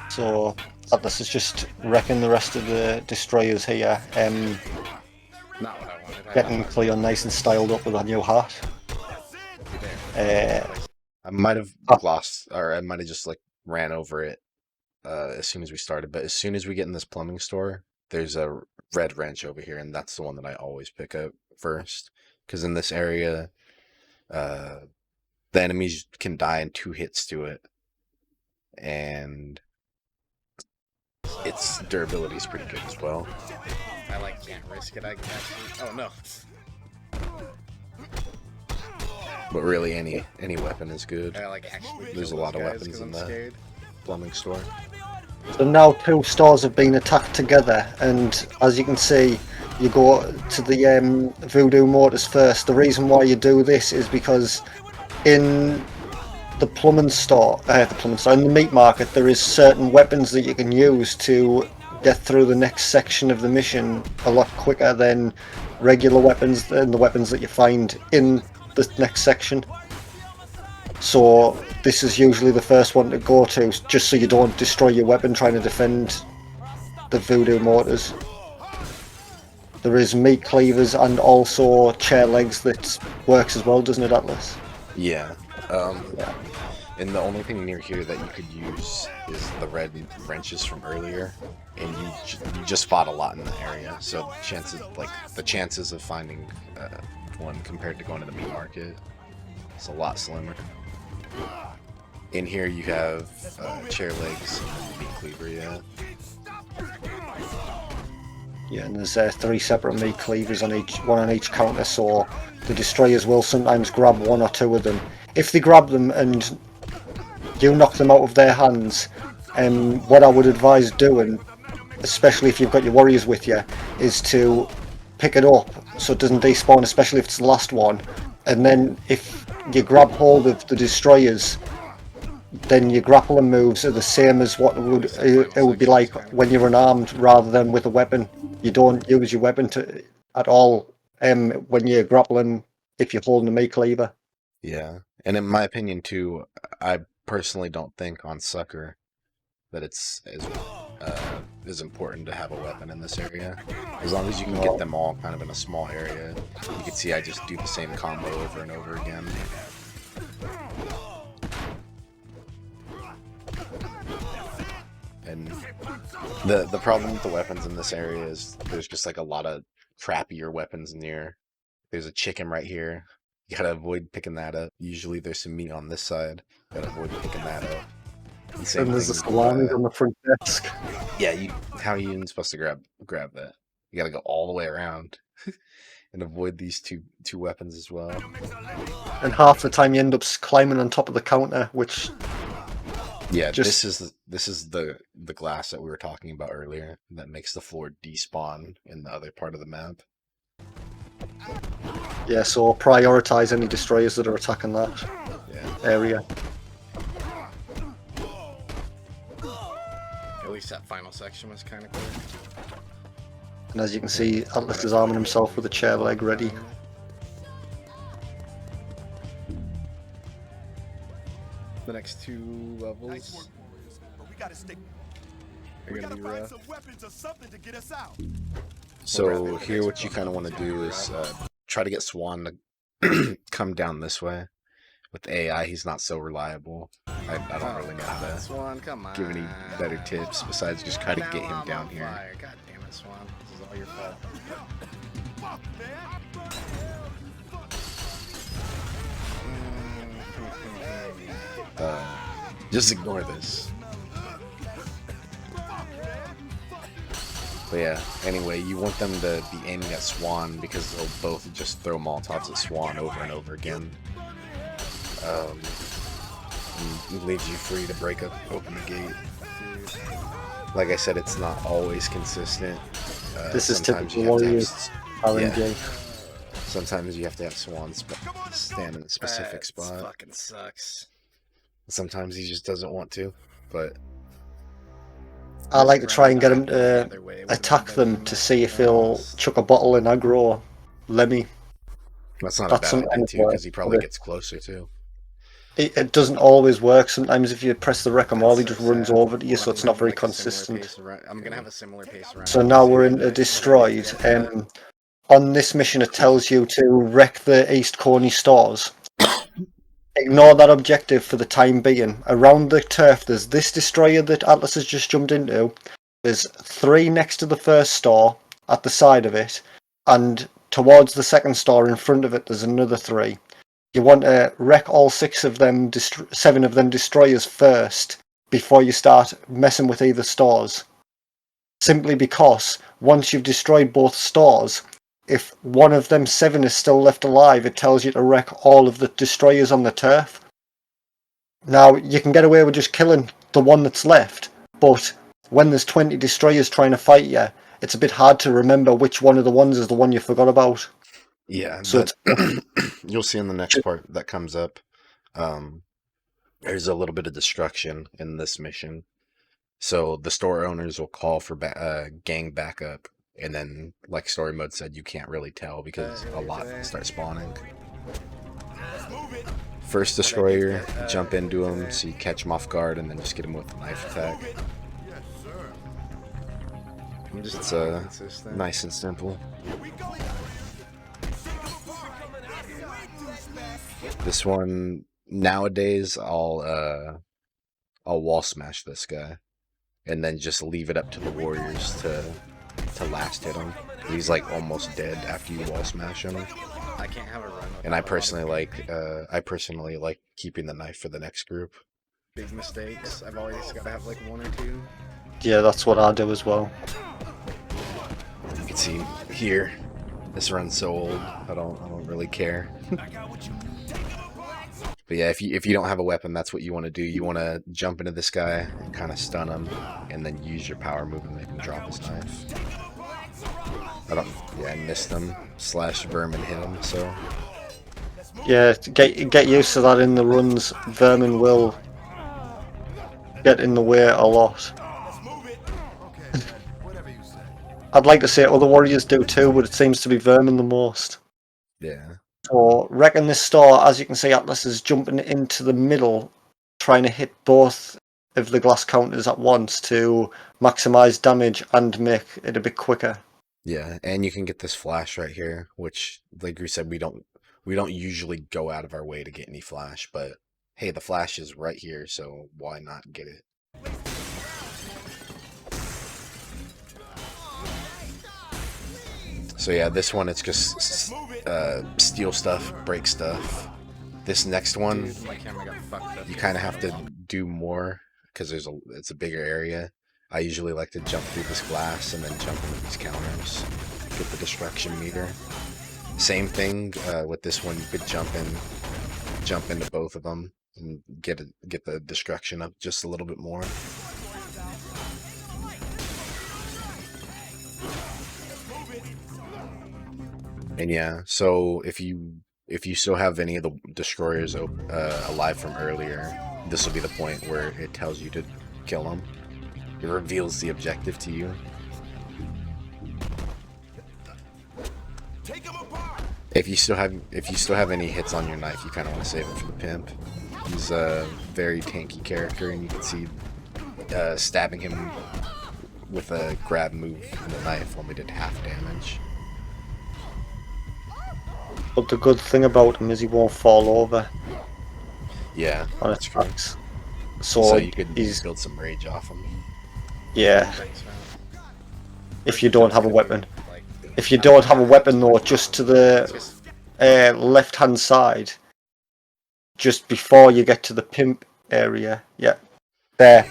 So Atlas is just wrecking the rest of the destroyers here. Not what I wanted. Getting Cleo nice and styled up with a new hat. I might have Oh. glossed, or I might have just like ran over it as soon as we started. But as soon as we get in this plumbing store, there's a red wrench over here, and that's the one that I always pick up first. Because in this area, the enemies can die in 2 hits to it, and its durability is pretty good as well. I like can't risk it. I can actually. Oh no. But really, any weapon is good. I like actually. There's a kill lot those of guys weapons 'cause in I'm the scared. plumbing store. So now 2 stores have been attacked together, and as you can see, you go to the Voodoo Mortars first. The reason why you do this is because in the plumbing store, in the meat market, there is certain weapons that you can use to get through the next section of the mission a lot quicker than regular weapons and the weapons that you find in the next section. So this is usually the first one to go to, just so you don't destroy your weapon trying to defend the Voodoo Mortars. There is meat cleavers and also chair legs that works as well, doesn't it, Atlas? Yeah. Yeah. And the only thing near here that you could use is the red wrenches from earlier, and you just fought a lot in the area, so the chances of finding one compared to going to the meat market is a lot slimmer. In here you have chair legs and meat cleaver. Yeah, and there's 3 separate meat cleavers on one on each counter, so the destroyers will sometimes grab 1 or 2 of them. If they grab them and you knock them out of their hands, what I would advise doing, especially if you've got your warriors with you, is to pick it up so it doesn't despawn, especially if it's the last one. And then if you grab hold of the destroyers, then your grappling moves are the same as what it would be like when you're unarmed rather than with a weapon. You don't use your weapon at all when you're grappling if you're holding a meat cleaver. Yeah, and in my opinion too, I personally don't think on Sucker that it's as important to have a weapon in this area. As long as you can get them all kind of in a small area, you can see I just do the same combo over and over again. And the problem with the weapons in this area is there's just like a lot of crappier weapons near. There's a chicken right here. You gotta avoid picking that up. Usually there's some meat on this side. Gotta avoid picking that up. And same And there's thing the with, salami on the front desk. yeah, how are you even supposed to grab that? You gotta go all the way around and avoid these two weapons as well. And half the time you end up climbing on top of the counter, which Yeah, just this is the glass that we were talking about earlier that makes the floor despawn in the other part of the map. yeah. So prioritize any destroyers that are attacking that Yeah. area. At least that final section was kind of cool. And as you can see, Atlas is arming himself with a chair leg ready. The next two levels are gonna be rough. So here, what you kind of want to do is try to get Swan to come down this way. With AI, he's not so reliable. I don't really know how to Swan, come on. give any better tips besides just try to get him down here. Fire. God damn it, Swan. This is all your fault. Just ignore this. But yeah, anyway, you want them to be aiming at Swan because they'll both just throw Molotovs at Swan over and over again. And it leaves you free to open the gate. Like I said, it's not always consistent. This is Sometimes typical you have to Warriors RNG. Sometimes you have to have Swan stand in a specific That spot. fucking sucks. Sometimes he just doesn't want to, but I like to try and get him to attack them to see if he'll chuck a bottle in aggro Lemmy. that's not That's a bad idea sometimes too, because he probably but gets closer too. it doesn't always work. Sometimes if you press the wreck 'em all, he just runs sad. over to you, so I'm it's gonna not very have, like, a similar consistent. pace around- I'm gonna have a similar pace around. So now we're into Destroyed. On this mission, it tells you to wreck the East Corny stores. Ignore that objective for the time being. Around the turf, there's this destroyer that Atlas has just jumped into. There's 3 next to the first store at the side of it, and towards the second store in front of it, there's another 3. You want to wreck all 6 of them, 7 of them destroyers first before you start messing with either stores. Simply because once you've destroyed both stores, if one of them 7 is still left alive, it tells you to wreck all of the destroyers on the turf. Now, you can get away with just killing the one that's left, but when there's 20 destroyers trying to fight you, it's a bit hard to remember which one of the ones is the one you forgot about. Yeah, So you'll see in the next part that comes up. There's a little bit of destruction in this mission. So the store owners will call for gang backup, and then, like story mode said, you can't really tell because a lot start spawning. First destroyer, jump into him so you catch him off guard, and then just get him with a knife attack. It's nice and simple. This one nowadays, I'll wall smash this guy, and then just leave it up to the warriors to last hit him. He's like almost dead after you wall smash him. I can't have a run. And I personally like keeping the knife for the next group. Big mistakes. I've always got to have like 1 or 2. yeah, that's what I do as well. You can see here, this run's so old. I don't really care. But yeah, if you don't have a weapon, that's what you want to do. You want to jump into this guy and kind of stun him, and then use your power move and make him drop his knife. I missed him. Slash Vermin hit him, so. Yeah, get used to that in the runs. Vermin will get in the way a lot. I'd like to say other warriors do too, but it seems to be Vermin the most. Yeah. So, wrecking this store, as you can see, Atlas is jumping into the middle, trying to hit both of the glass counters at once to maximize damage and make it a bit quicker. Yeah, and you can get this flash right here, which, like we said, we don't usually go out of our way to get any flash, but hey, the flash is right here, so why not get it? So yeah, this one it's just steal stuff, break stuff. This next one, Dude, my camera got fucked up. you kind of have to do more because it's a bigger area. I usually like to jump through this glass and then jump into these counters, get the destruction meter. Same thing with this one. You could jump into both of them and get the destruction up just a little bit more. And yeah, so if you still have any of the destroyers alive from earlier, this will be the point where it tells you to kill them. It reveals the objective to you. If you still have any hits on your knife, you kind of want to save it for the pimp. He's a very tanky character, and you can see stabbing him with a grab move and the knife only did half damage. But the good thing about him is he won't fall over Yeah, on that's true. attacks. So you could he's build some rage off him. yeah. Thanks, man. If you don't have a weapon. Like, If you don't have a weapon though, just to the left hand side, just before you get to the pimp area, yeah, there.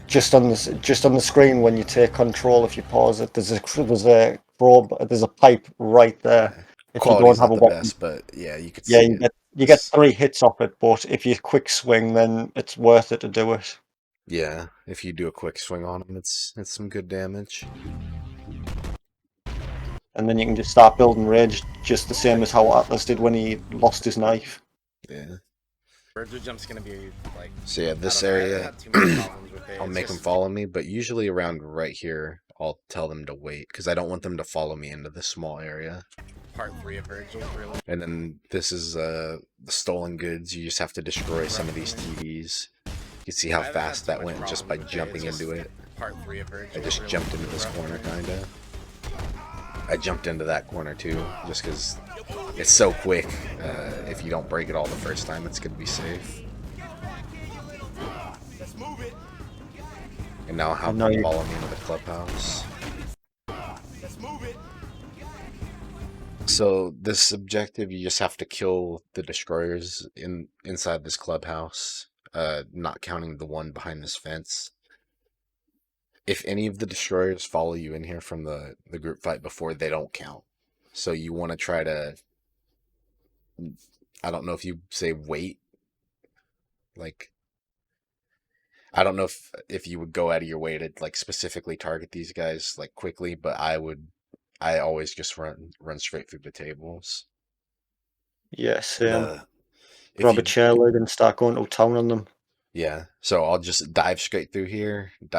Just on the screen when you take control, if you pause it, there's a pipe right there. If you don't Quality's have not a the weapon, best, but yeah, you could yeah, see it. you get 3 hits off it, but if you quick swing, then it's worth it to do it. Yeah, if you do a quick swing on him, it's some good damage. And then you can just start building rage, just the same as how Atlas did when he lost his knife. Yeah. Virgil jump's gonna be like. So yeah, this I don't know, I area, haven't had too many problems with it. I'll It's make them just follow me, but usually around right here, I'll tell them to wait because I don't want them to follow me into this small area. part 3 of Virgil, really. And then this is the stolen goods. You just have to destroy some of these TVs. You can see how I haven't had fast too that much went just by problems with jumping It's into just it. Part 3 of Virgil. I just really. jumped into this corner, kinda. I jumped into that corner too, just because it's so quick. If you don't break it all the first time, it's gonna be safe. And now how know can you- follow me into the clubhouse? So this objective, you just have to kill the destroyers inside this clubhouse, not counting the one behind this fence. If any of the destroyers follow you in here from the group fight before, they don't count. So you want to try to, I don't know if you say wait, like, I don't know if you would go out of your way to like specifically target these guys like quickly, but I always just run straight through the tables. Yeah, same. If Grab a you chair leg and start going to town on them. Yeah, so I'll just dive straight through here, and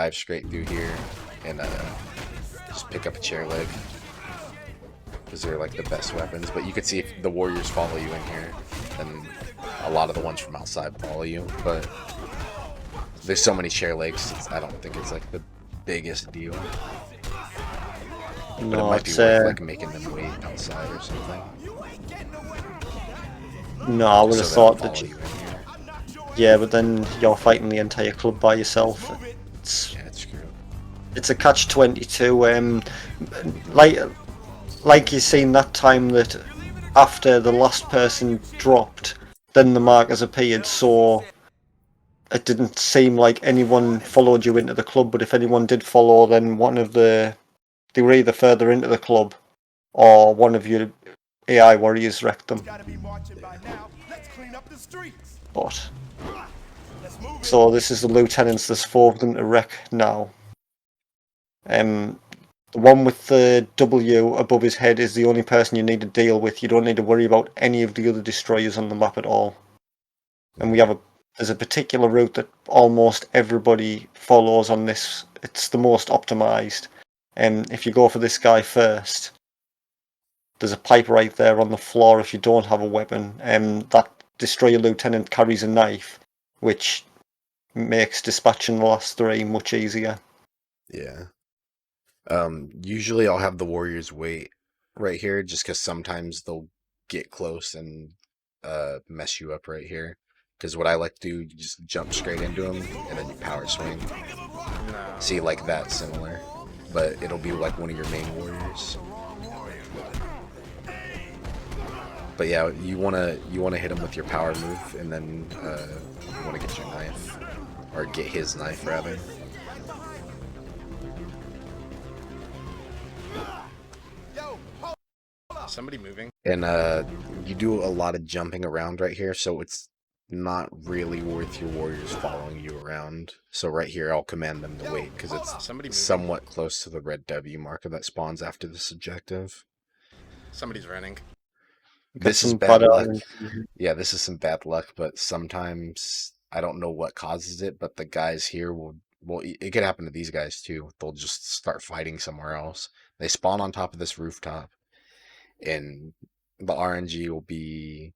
just pick up a chair leg. Because they're like the best weapons. But you can see if the warriors follow you in here, then a lot of the ones from outside follow you. But there's so many chair legs, I don't think it's like the biggest deal. But it No, might be it's worth like making them wait outside or something. no, I would So have they'll thought follow that. you in here. Yeah, but then you're fighting the entire club by yourself. It's Yeah, it's true. it's a catch-22. Like you seen that time that after the last person dropped, then the markers appeared. So it didn't seem like anyone followed you into the club. But if anyone did follow, then they were either further into the club, or one of your AI warriors wrecked them. But so this is the lieutenants. There's 4 of them to wreck now. The one with the W above his head is the only person you need to deal with. You don't need to worry about any of the other destroyers on the map at all. And there's a particular route that almost everybody follows on this. It's the most optimized. If you go for this guy first, there's a pipe right there on the floor if you don't have a weapon. That destroyer lieutenant carries a knife, which makes dispatching the last 3 much easier. Yeah. Usually I'll have the warriors wait right here just because sometimes they'll get close and mess you up right here. Because what I like to do, you just jump straight into them and then you power swing. No. See, like that, similar. but it'll be like one of your main warriors. But yeah, you wanna hit him with your power move, and then you wanna get your knife, or get his knife rather. Somebody moving. And you do a lot of jumping around right here, so it's not really worth your warriors following you around. So right here, I'll command them to wait because it's somewhat close to the red W marker that spawns after this objective. Somebody's running. This is bad luck. Yeah, this is some bad luck, but sometimes I don't know what causes it, but the guys here will, well, it could happen to these guys too. They'll just start fighting somewhere else. They spawn on top of this rooftop, and the RNG will be,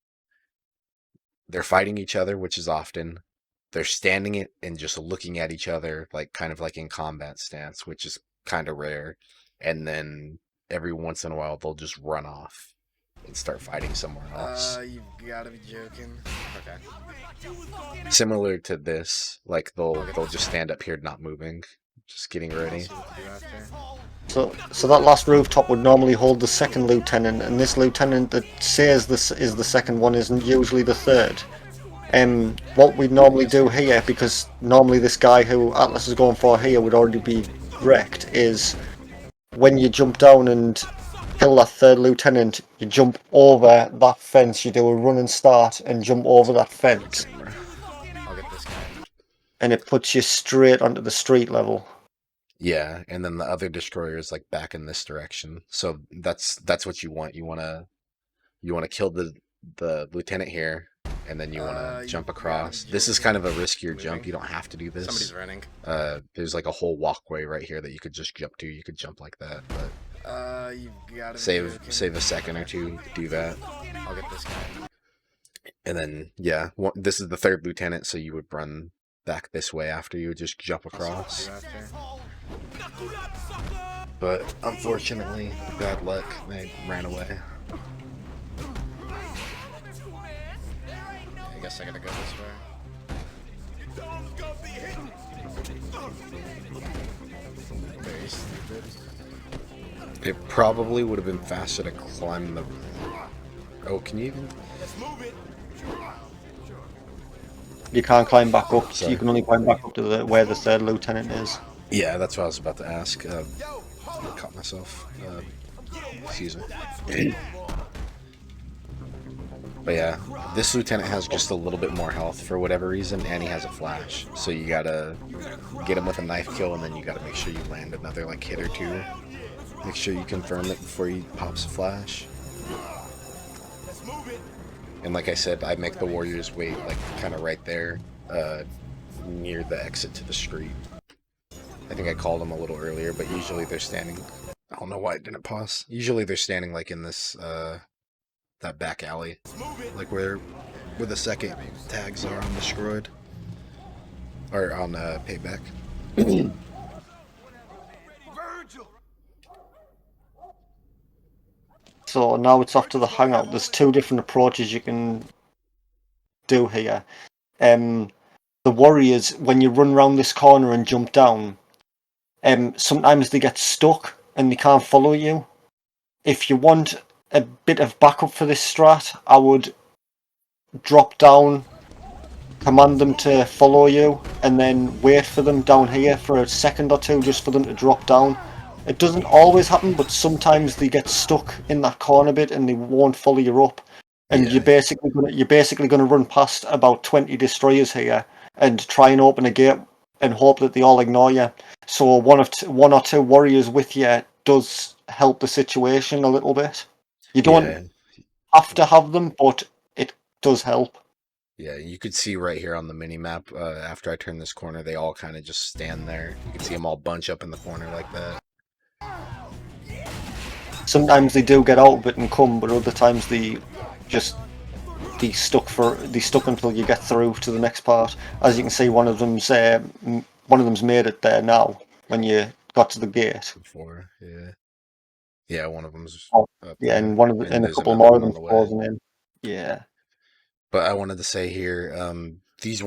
they're fighting each other, which is often. They're standing it and just looking at each other, like kind of like in combat stance, which is kind of rare. And then every once in a while, they'll just run off and start fighting somewhere else. You gotta be joking. Okay. Similar to this, like they'll just stand up here not moving, just getting ready. So that last rooftop would normally hold the second lieutenant, and this lieutenant that says this is the second one isn't usually the third. What we normally do here, because normally this guy who Atlas is going for here would already be wrecked, is when you jump down and kill that third lieutenant, you jump over that fence, you do a run and start and jump over that fence. I'll get this guy. And it puts you straight onto the street level. Yeah, and then the other destroyer is like back in this direction. So that's what you want. You wanna kill the lieutenant here, and then you wanna jump across. This is kind of a riskier jump. You don't have to do this. Somebody's running. There's like a whole walkway right here that you could just jump to. You could jump like that, but You gotta save a second or two to do that. I'll get this guy. And then yeah, this is the third lieutenant, so you would run back this way after you would just jump across. But unfortunately, bad luck, they ran away. I guess I gotta go this way. Very stupid. It probably would have been faster to climb the... Oh, can you even... You can't climb back up, Sorry. you can only climb back up to where the third lieutenant is. Yeah, that's what I was about to ask. I caught myself. Excuse me. But yeah, this lieutenant has just a little bit more health for whatever reason, and he has a flash. So you gotta get him with a knife kill, and then you gotta make sure you land another like hit or two. Make sure you confirm it before he pops a flash. And like I said, I make the warriors wait like kind of right there, near the exit to the street. I think I called them a little earlier, but usually they're standing... I don't know why it didn't pause. Usually they're standing like in this, that back alley. Like where the second tags are on Destroyed. Or on, Payback. So now it's off to the hangout. There's two different approaches you can do here. The warriors, when you run around this corner and jump down, sometimes they get stuck and they can't follow you. If you want a bit of backup for this strat, I would drop down, command them to follow you, and then wait for them down here for a second or two just for them to drop down. It doesn't always happen, but sometimes they get stuck in that corner bit and they won't follow you up. And Yeah. you're basically gonna run past about 20 destroyers here and try and open a gate and hope that they all ignore you. So one or two warriors with you does help the situation a little bit. You don't have to have them, but it does help. Yeah, you could see right here on the mini-map, after I turn this corner, they all kind of just stand there. You can see them all bunch up in the corner like that. Sometimes they do get out of it and come, but other times they stuck until you get through to the next part. As you can see, one of them's made it there now when you got to the gate. Before, yeah, one of them's up there. And a couple more of them closing in. Yeah. But I wanted to say here, these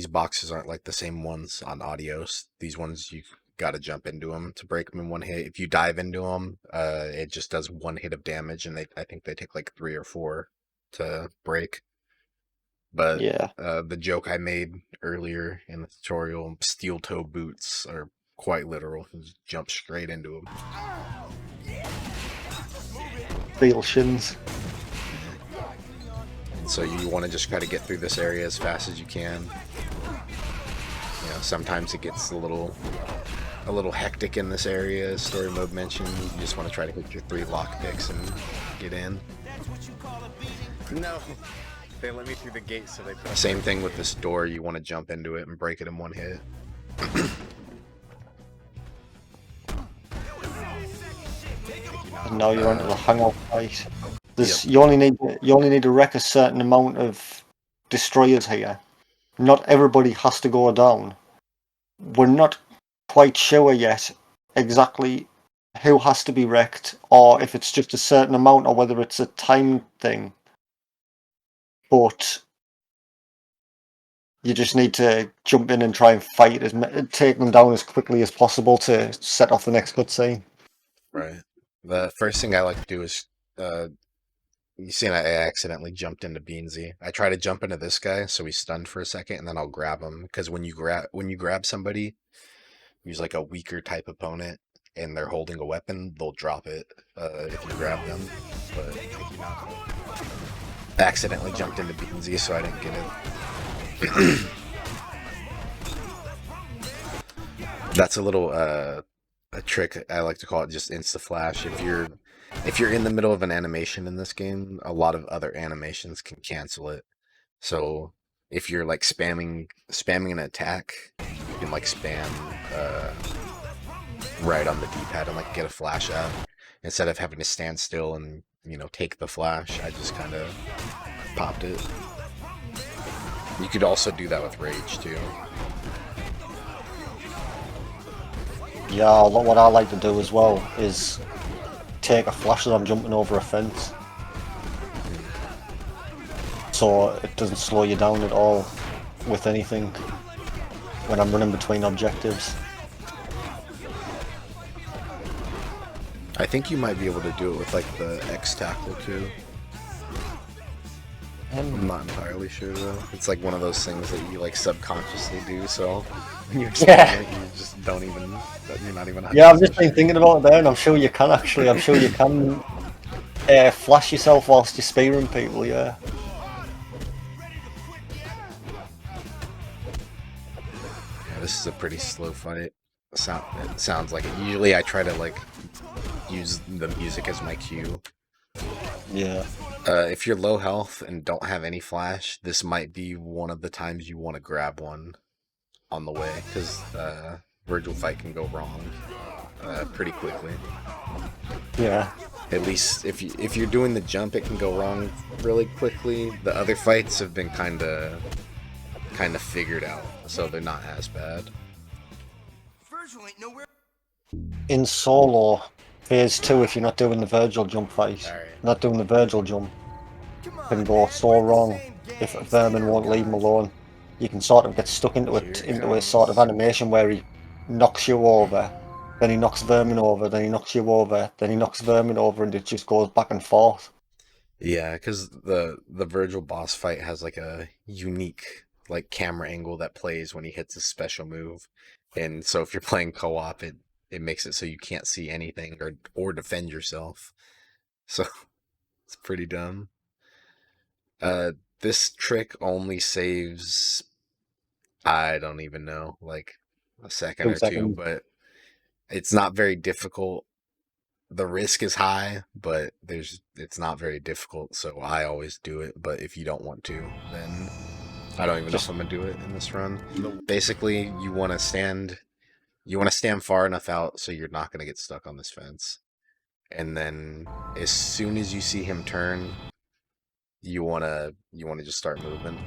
boxes aren't like the same ones on Adios. These ones gotta jump into them to break them in one hit. If you dive into them, it just does one hit of damage, and I think they take like 3 or 4 to break. But Yeah. the joke I made earlier in the tutorial, steel toe boots are quite literal. You just jump straight into them. Steel shins. So you want to just try to get through this area as fast as you can. You know, sometimes it gets a little hectic in this area, as story mode mentioned. You just want to try to hit your 3 lockpicks and get in. No, they let me through the gate, so they put. Same thing with this door. You want to jump into it and break it in one hit. And now you're onto the hangout fight. Yep. You only need to wreck a certain amount of destroyers here. Not everybody has to go down. We're not quite sure yet exactly who has to be wrecked, or if it's just a certain amount, or whether it's a time thing. But you just need to jump in and try and fight, take them down as quickly as possible to set off the next cutscene. Right. The first thing I like to do is, you see, I accidentally jumped into Beansy. I try to jump into this guy, so he's stunned for a second, and then I'll grab him. Because when you grab somebody who's like a weaker type opponent and they're holding a weapon, they'll drop it if you grab them. But I accidentally jumped into Beansy, so I didn't get it. That's a little a trick I like to call it, just insta flash. If you're in the middle of an animation in this game, a lot of other animations can cancel it. So if you're like spamming an attack, you can like spam right on the D-pad and like get a flash out instead of having to stand still and, you know, take the flash. I just kind of popped it. You could also do that with rage too. Yeah, what I like to do as well is take a flash as I'm jumping over a fence, so it doesn't slow you down at all with anything when I'm running between objectives. I think you might be able to do it with like the X tackle too. I'm not entirely sure though. It's like one of those things that you like subconsciously do, so when you explain it, you just don't even, you're not even. Yeah, I've just been thinking about it there, and I'm sure you can actually. I'm sure you can flash yourself whilst you're spearing people. Yeah. Yeah, this is a pretty slow fight. It sounds like it. Usually I try to like use the music as my cue. Yeah. If you're low health and don't have any flash, this might be one of the times you want to grab one on the way, because Virgil fight can go wrong pretty quickly. Yeah. At least if you're doing the jump, it can go wrong really quickly. The other fights have been kind of figured out, so they're not as bad. In solo phase 2, if you're not doing the Virgil jump fight, not doing the Virgil jump, can go so wrong if Vermin won't leave him alone. You can sort of get stuck into a sort of animation where he knocks you over, then he knocks Vermin over, then he knocks you over, then he knocks Vermin over, and it just goes back and forth. Yeah, because the Virgil boss fight has like a unique like camera angle that plays when he hits a special move, and so if you're playing co-op, it makes it so you can't see anything or defend yourself. So it's pretty dumb. This trick only saves, I don't even know, like a second 2 or 2, seconds. but it's not very difficult. The risk is high, but it's not very difficult, so I always do it. But if you don't want to, then I don't even know if I'm gonna do it in this run. Basically, you want to stand far enough out so you're not gonna get stuck on this fence, and then as soon as you see him turn, you wanna just start moving.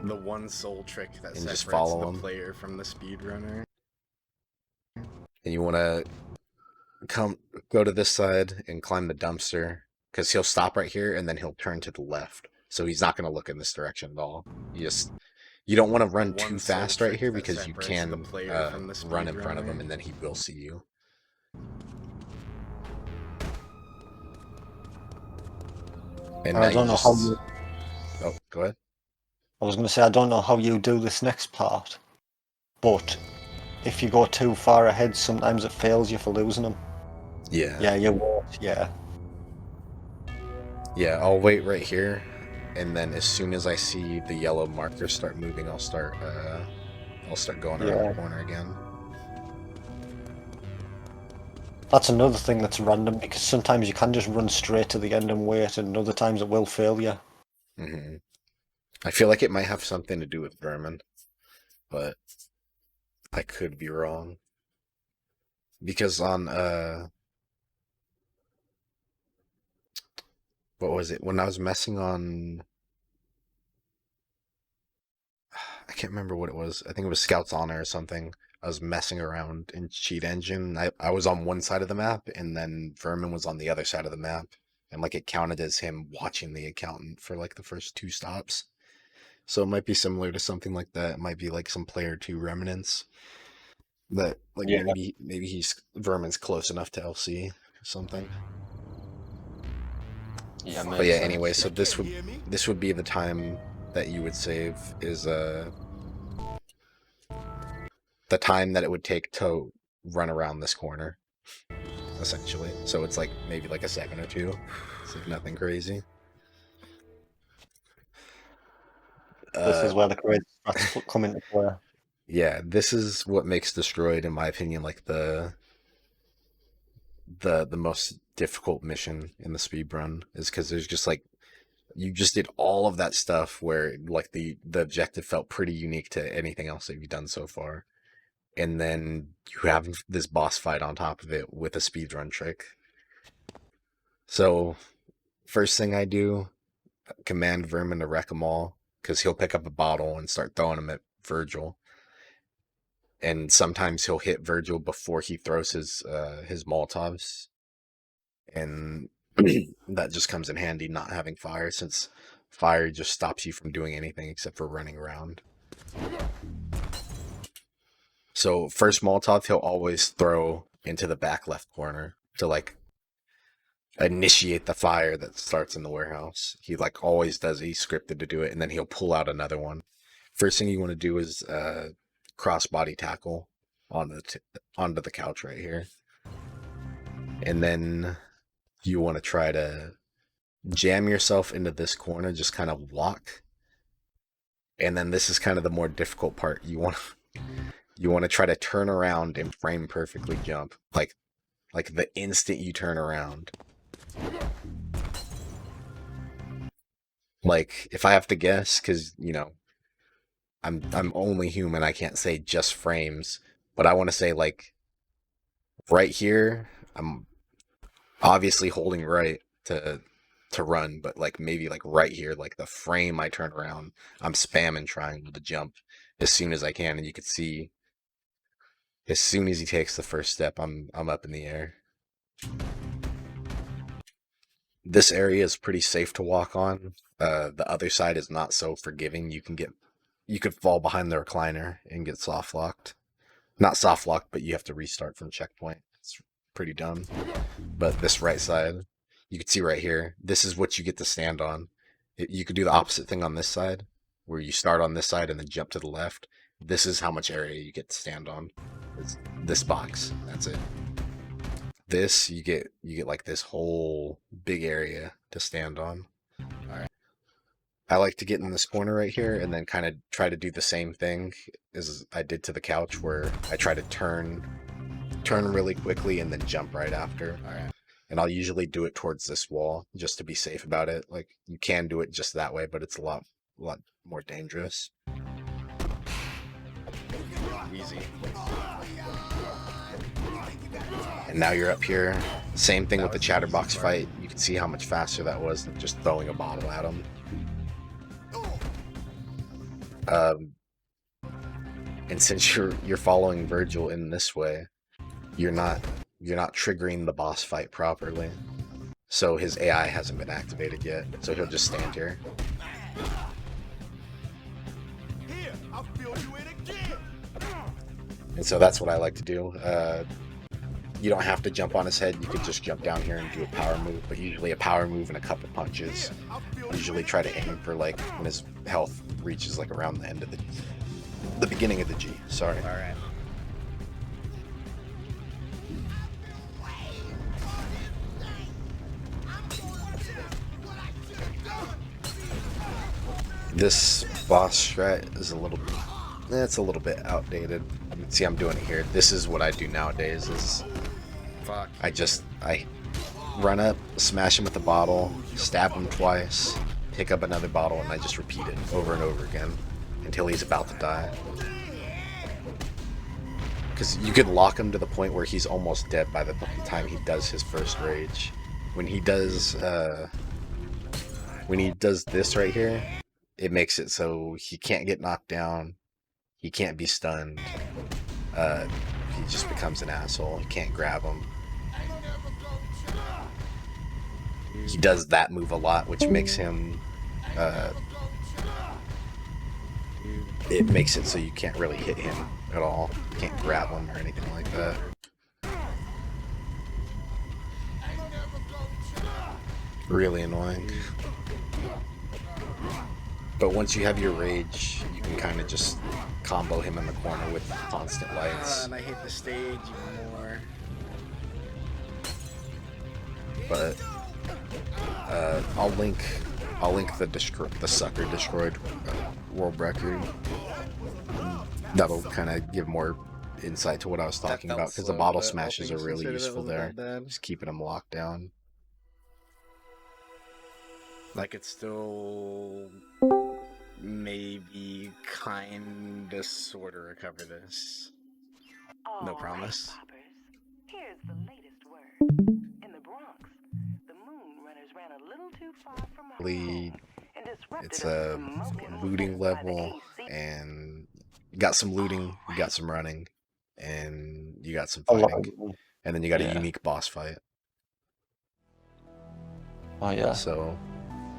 The one sole trick that And just separates follow the him. player from the speedrunner. And you wanna go to this side and climb the dumpster, because he'll stop right here and then he'll turn to the left, so he's not gonna look in this direction at all. You don't want to run The too one sole fast right trick here that because you separates the can player from the run in front of him speedrunner. and then he will see you. And now I you don't know how just... you. Oh, go ahead. I was going to say I don't know how you do this next part, but if you go too far ahead, sometimes it fails you for losing them. Yeah. Yeah, you won't. Yeah. Yeah, I'll wait right here, and then as soon as I see the yellow markers start moving, I'll start going around the Yeah. corner again. That's another thing that's random because sometimes you can just run straight to the end and wait, and other times it will fail you. Hmm. I feel like it might have something to do with vermin, but I could be wrong. Because on what was it? When I was messing on, I can't remember what it was. I think it was Scouts Honor or something. I was messing around in Cheat Engine. I was on one side of the map, and then Vermin was on the other side of the map. And like it counted as him watching the accountant for like the first 2 stops. So it might be similar to something like that. It might be like some player 2 remnants that like Yeah. maybe he's Vermin's close enough to LC or something. Yeah, But makes yeah, sense. anyway, so this would be the time that you would save is the time that it would take to run around this corner, essentially. So it's like maybe like a second or two. It's like nothing crazy. This Uh, is where the crazy strats come into play. yeah, this is what makes Destroyed, in my opinion, like the most difficult mission in the speed run is because there's just like you just did all of that stuff where like the objective felt pretty unique to anything else that you've done so far, and then you have this boss fight on top of it with a speedrun trick. So first thing I do, command Vermin to wreck them all because he'll pick up a bottle and start throwing them at Virgil, and sometimes he'll hit Virgil before he throws his Molotovs, and that just comes in handy not having fire, since fire just stops you from doing anything except for running around. So first Molotov he'll always throw into the back left corner to like initiate the fire that starts in the warehouse. He like always does. He's scripted to do it, and then he'll pull out another one. First thing you want to do is cross body tackle on onto the couch right here, and then you want to try to jam yourself into this corner. Just kind of walk, and then this is kind of the more difficult part. You want to try to turn around and frame perfectly jump, like the instant you turn around. Like if I have to guess, because I'm only human, I can't say just frames, but I want to say like right here, I'm obviously holding right to run, but like maybe like right here, like the frame I turn around, I'm spamming triangle to jump as soon as I can, and you can see as soon as he takes the first step, I'm up in the air. This area is pretty safe to walk on. The other side is not so forgiving. You could fall behind the recliner and get soft locked. Not soft locked, but you have to restart from checkpoint. It's pretty dumb. But this right side, you can see right here, this is what you get to stand on. You could do the opposite thing on this side, where you start on this side and then jump to the left. This is how much area you get to stand on. It's this box. That's it. This you get like this whole big area to stand on. All right. I like to get in this corner right here and then kind of try to do the same thing as I did to the couch, where I try to turn really quickly and then jump right after. All right. And I'll usually do it towards this wall just to be safe about it. Like you can do it just that way, but it's a lot more dangerous. Easy. And now you're up here. Same thing with the chatterbox fight. You can see how much faster that was than just throwing a bottle at him. And since you're following Virgil in this way, you're not triggering the boss fight properly. So his AI hasn't been activated yet. So he'll just stand here. And so that's what I like to do. You don't have to jump on his head. You could just jump down here and do a power move, but usually a power move and a couple punches. Usually try to aim for like when his health reaches like around the end of the beginning of the G. Sorry. All right. This boss strat is a little bit outdated. See, I'm doing it here. This is what I do nowadays is Fuck. I run up, smash him with the bottle, stab him twice, pick up another bottle, and I just repeat it over and over again until he's about to die. Because you could lock him to the point where he's almost dead by the time he does his first rage. When he does this right here, it makes it so he can't get knocked down, he can't be stunned, he just becomes an asshole, you can't grab him. He does that move a lot, which makes him, it makes it so you can't really hit him at all, you can't grab him or anything like that. Really annoying. But once you have your rage, you can kind of just combo him in the corner with constant lights. And I hate the stage even more. But I'll link the sucker destroyed world record. That'll kind of give more insight to what I was talking about, because the bottle smashes are really useful there. Just keeping them locked down. Like it's still maybe kinda sorta recover this. No promise. Here's the latest word. In the Bronx, the moon runners ran a little too far from home and disrupted It's a looting level, and you got some looting, you got some running, and you got some fighting, and then you got a unique boss fight. Oh yeah. So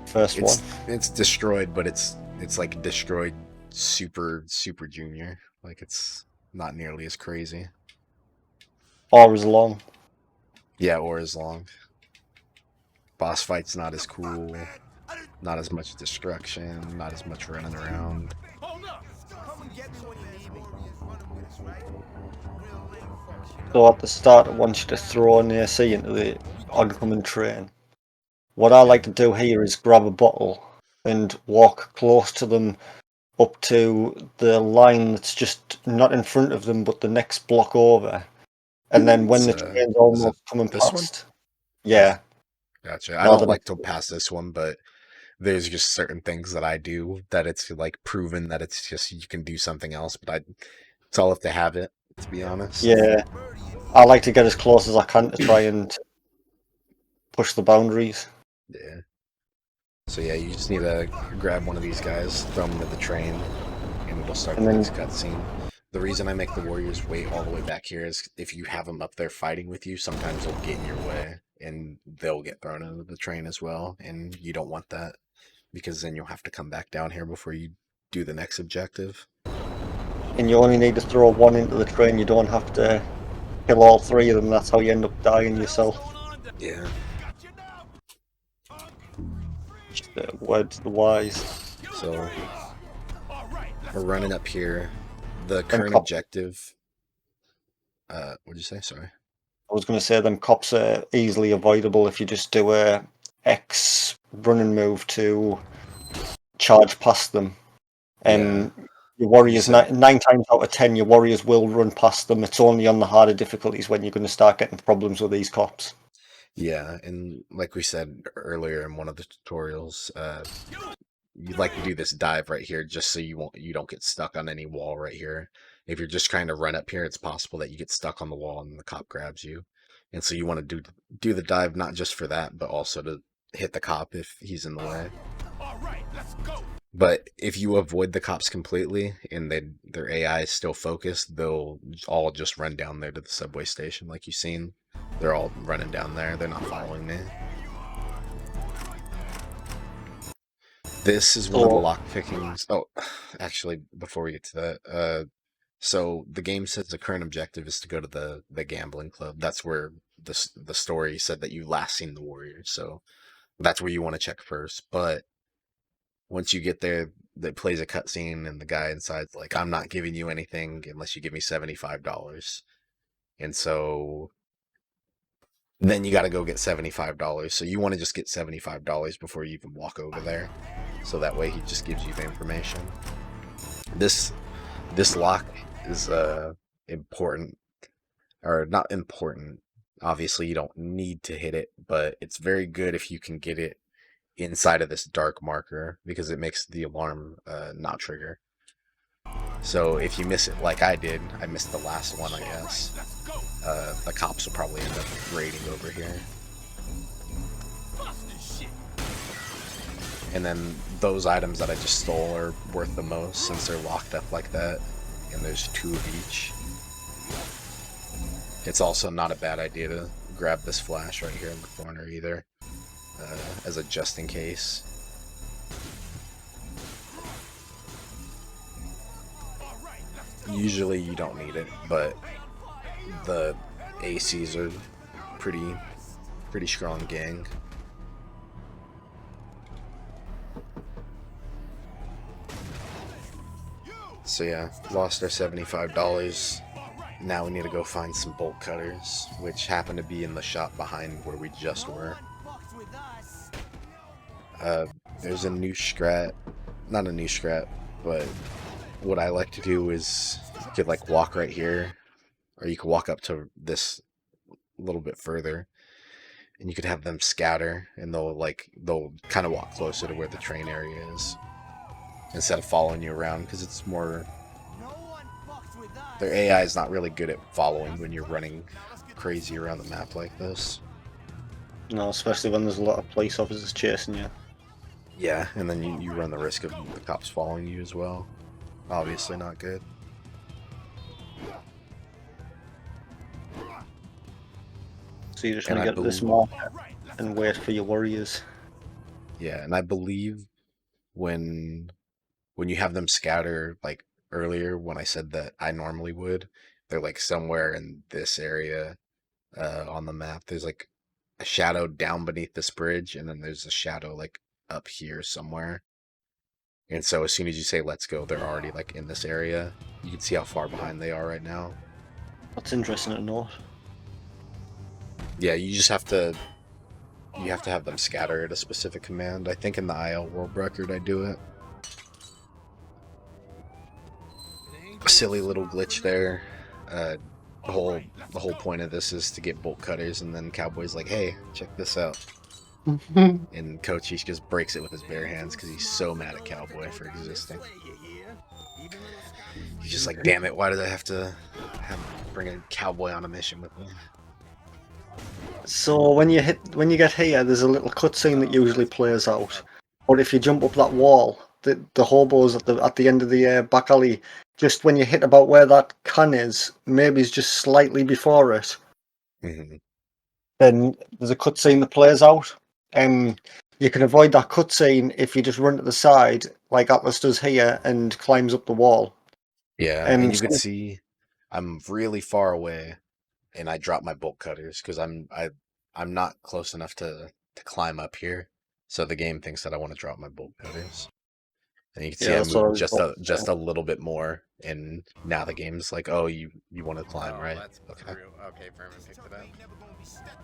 First one. It's destroyed, but it's like destroyed super junior. Like it's not nearly as crazy. Or as long. Yeah, or as long. Boss fight's not as cool. Not as much destruction. Not as much running around. So at the start, it wants you to throw an AC into the oncoming train. What I like to do here is grab a bottle and walk close to them up to the line that's just not in front of them, but the next block over. And then when the train's almost coming past... Yeah. Gotcha. I don't like to pass this one, but there's just certain things that I do that it's like proven that it's just you can do something else, but it's all if they have it, to be honest. Yeah. I like to get as close as I can to try and push the boundaries. Yeah. So yeah, you just need to grab one of these guys, throw them into the train, and it'll start the next cutscene. The reason I make the warriors wait all the way back here is if you have them up there fighting with you, sometimes they'll get in your way, and they'll get thrown into the train as well, and you don't want that, because then you'll have to come back down here before you do the next objective. And you only need to throw one into the train, you don't have to kill all three of them, that's how you end up dying yourself. Yeah. Word to the wise. So, we're running up here. The current objective... what'd you say? Sorry. I was going to say them cops are easily avoidable if you just do a X running move to charge past them. And your warriors, 9 times out of 10, your warriors will run past them. It's only on the harder difficulties when you're going to start getting problems with these cops. Yeah, and like we said earlier in one of the tutorials, you'd like to do this dive right here just so you don't get stuck on any wall right here. If you're just trying to run up here, it's possible that you get stuck on the wall and the cop grabs you. And so you want to do the dive not just for that, but also to hit the cop if he's in the way. But if you avoid the cops completely and their AI is still focused, they'll all just run down there to the subway station like you've seen. They're all running down there. They're not following me. This is one of the So lock pickings. Oh, actually, before we get to that, so the game says the current objective is to go to the gambling club. That's where the story said that you last seen the warrior. So that's where you want to check first. But once you get there, that plays a cutscene, and the guy inside's like, "I'm not giving you anything unless you give me $75." And so then you got to go get $75. So you want to just get $75 before you even walk over there. So that way he just gives you the information. This lock is important, or not important. Obviously, you don't need to hit it, but it's very good if you can get it inside of this dark marker because it makes the alarm not trigger. So if you miss it like I did, I missed the last one, I guess. The cops will probably end up raiding over here. And then those items that I just stole are worth the most since they're locked up like that. And there's 2 of each. It's also not a bad idea to grab this flash right here in the corner either, as a just in case. Usually you don't need it, but the ACs are pretty strong gang. So yeah, lost our $75. Now we need to go find some bolt cutters, which happen to be in the shop behind where we just were. There's a new strat, not a new strat, but what I like to do is you could like walk right here, or you could walk up to this a little bit further, and you could have them scatter, and they'll kind of walk closer to where the train area is instead of following you around, because it's more, their AI is not really good at following when you're running crazy around the map like this. no, especially when there's a lot of police officers chasing you. Yeah, and then you run the risk of the cops following you as well. Obviously not good. So you're just And gonna I get this believe- marker and wait for your warriors. Yeah, and I believe when you have them scatter, like earlier when I said that I normally would, they're like somewhere in this area on the map. There's like a shadow down beneath this bridge, and then there's a shadow like up here somewhere. And so as soon as you say let's go, they're already like in this area. You can see how far behind they are right now. That's interesting to note. Yeah, you just have to have them scatter at a specific command. I think in the IL world record I do it. A silly little glitch there. The whole point of this is to get bolt cutters, and then Cowboy's like, "Hey, check this out." And Cochise just breaks it with his bare hands because he's so mad at Cowboy for existing. He's just like, "Damn it! Why did I have to bring a Cowboy on a mission with me?" So when you get here, there's a little cutscene that usually plays out. But if you jump up that wall, the hobos at the end of the back alley, just when you hit about where that can is, maybe it's just slightly before it, Mm-hmm. then there's a cutscene that plays out. You can avoid that cutscene if you just run to the side, like Atlas does here, and climbs up the wall. Yeah, and you could see I'm really far away, and I drop my bolt cutters because I'm not close enough to climb up here. So the game thinks that I want to drop my bolt cutters. And you can see Yeah, I that's what I moved was just a little bit more, and now the game's like, "Oh, you want to climb, right?" That's Okay. true. Okay, Furman picked it up.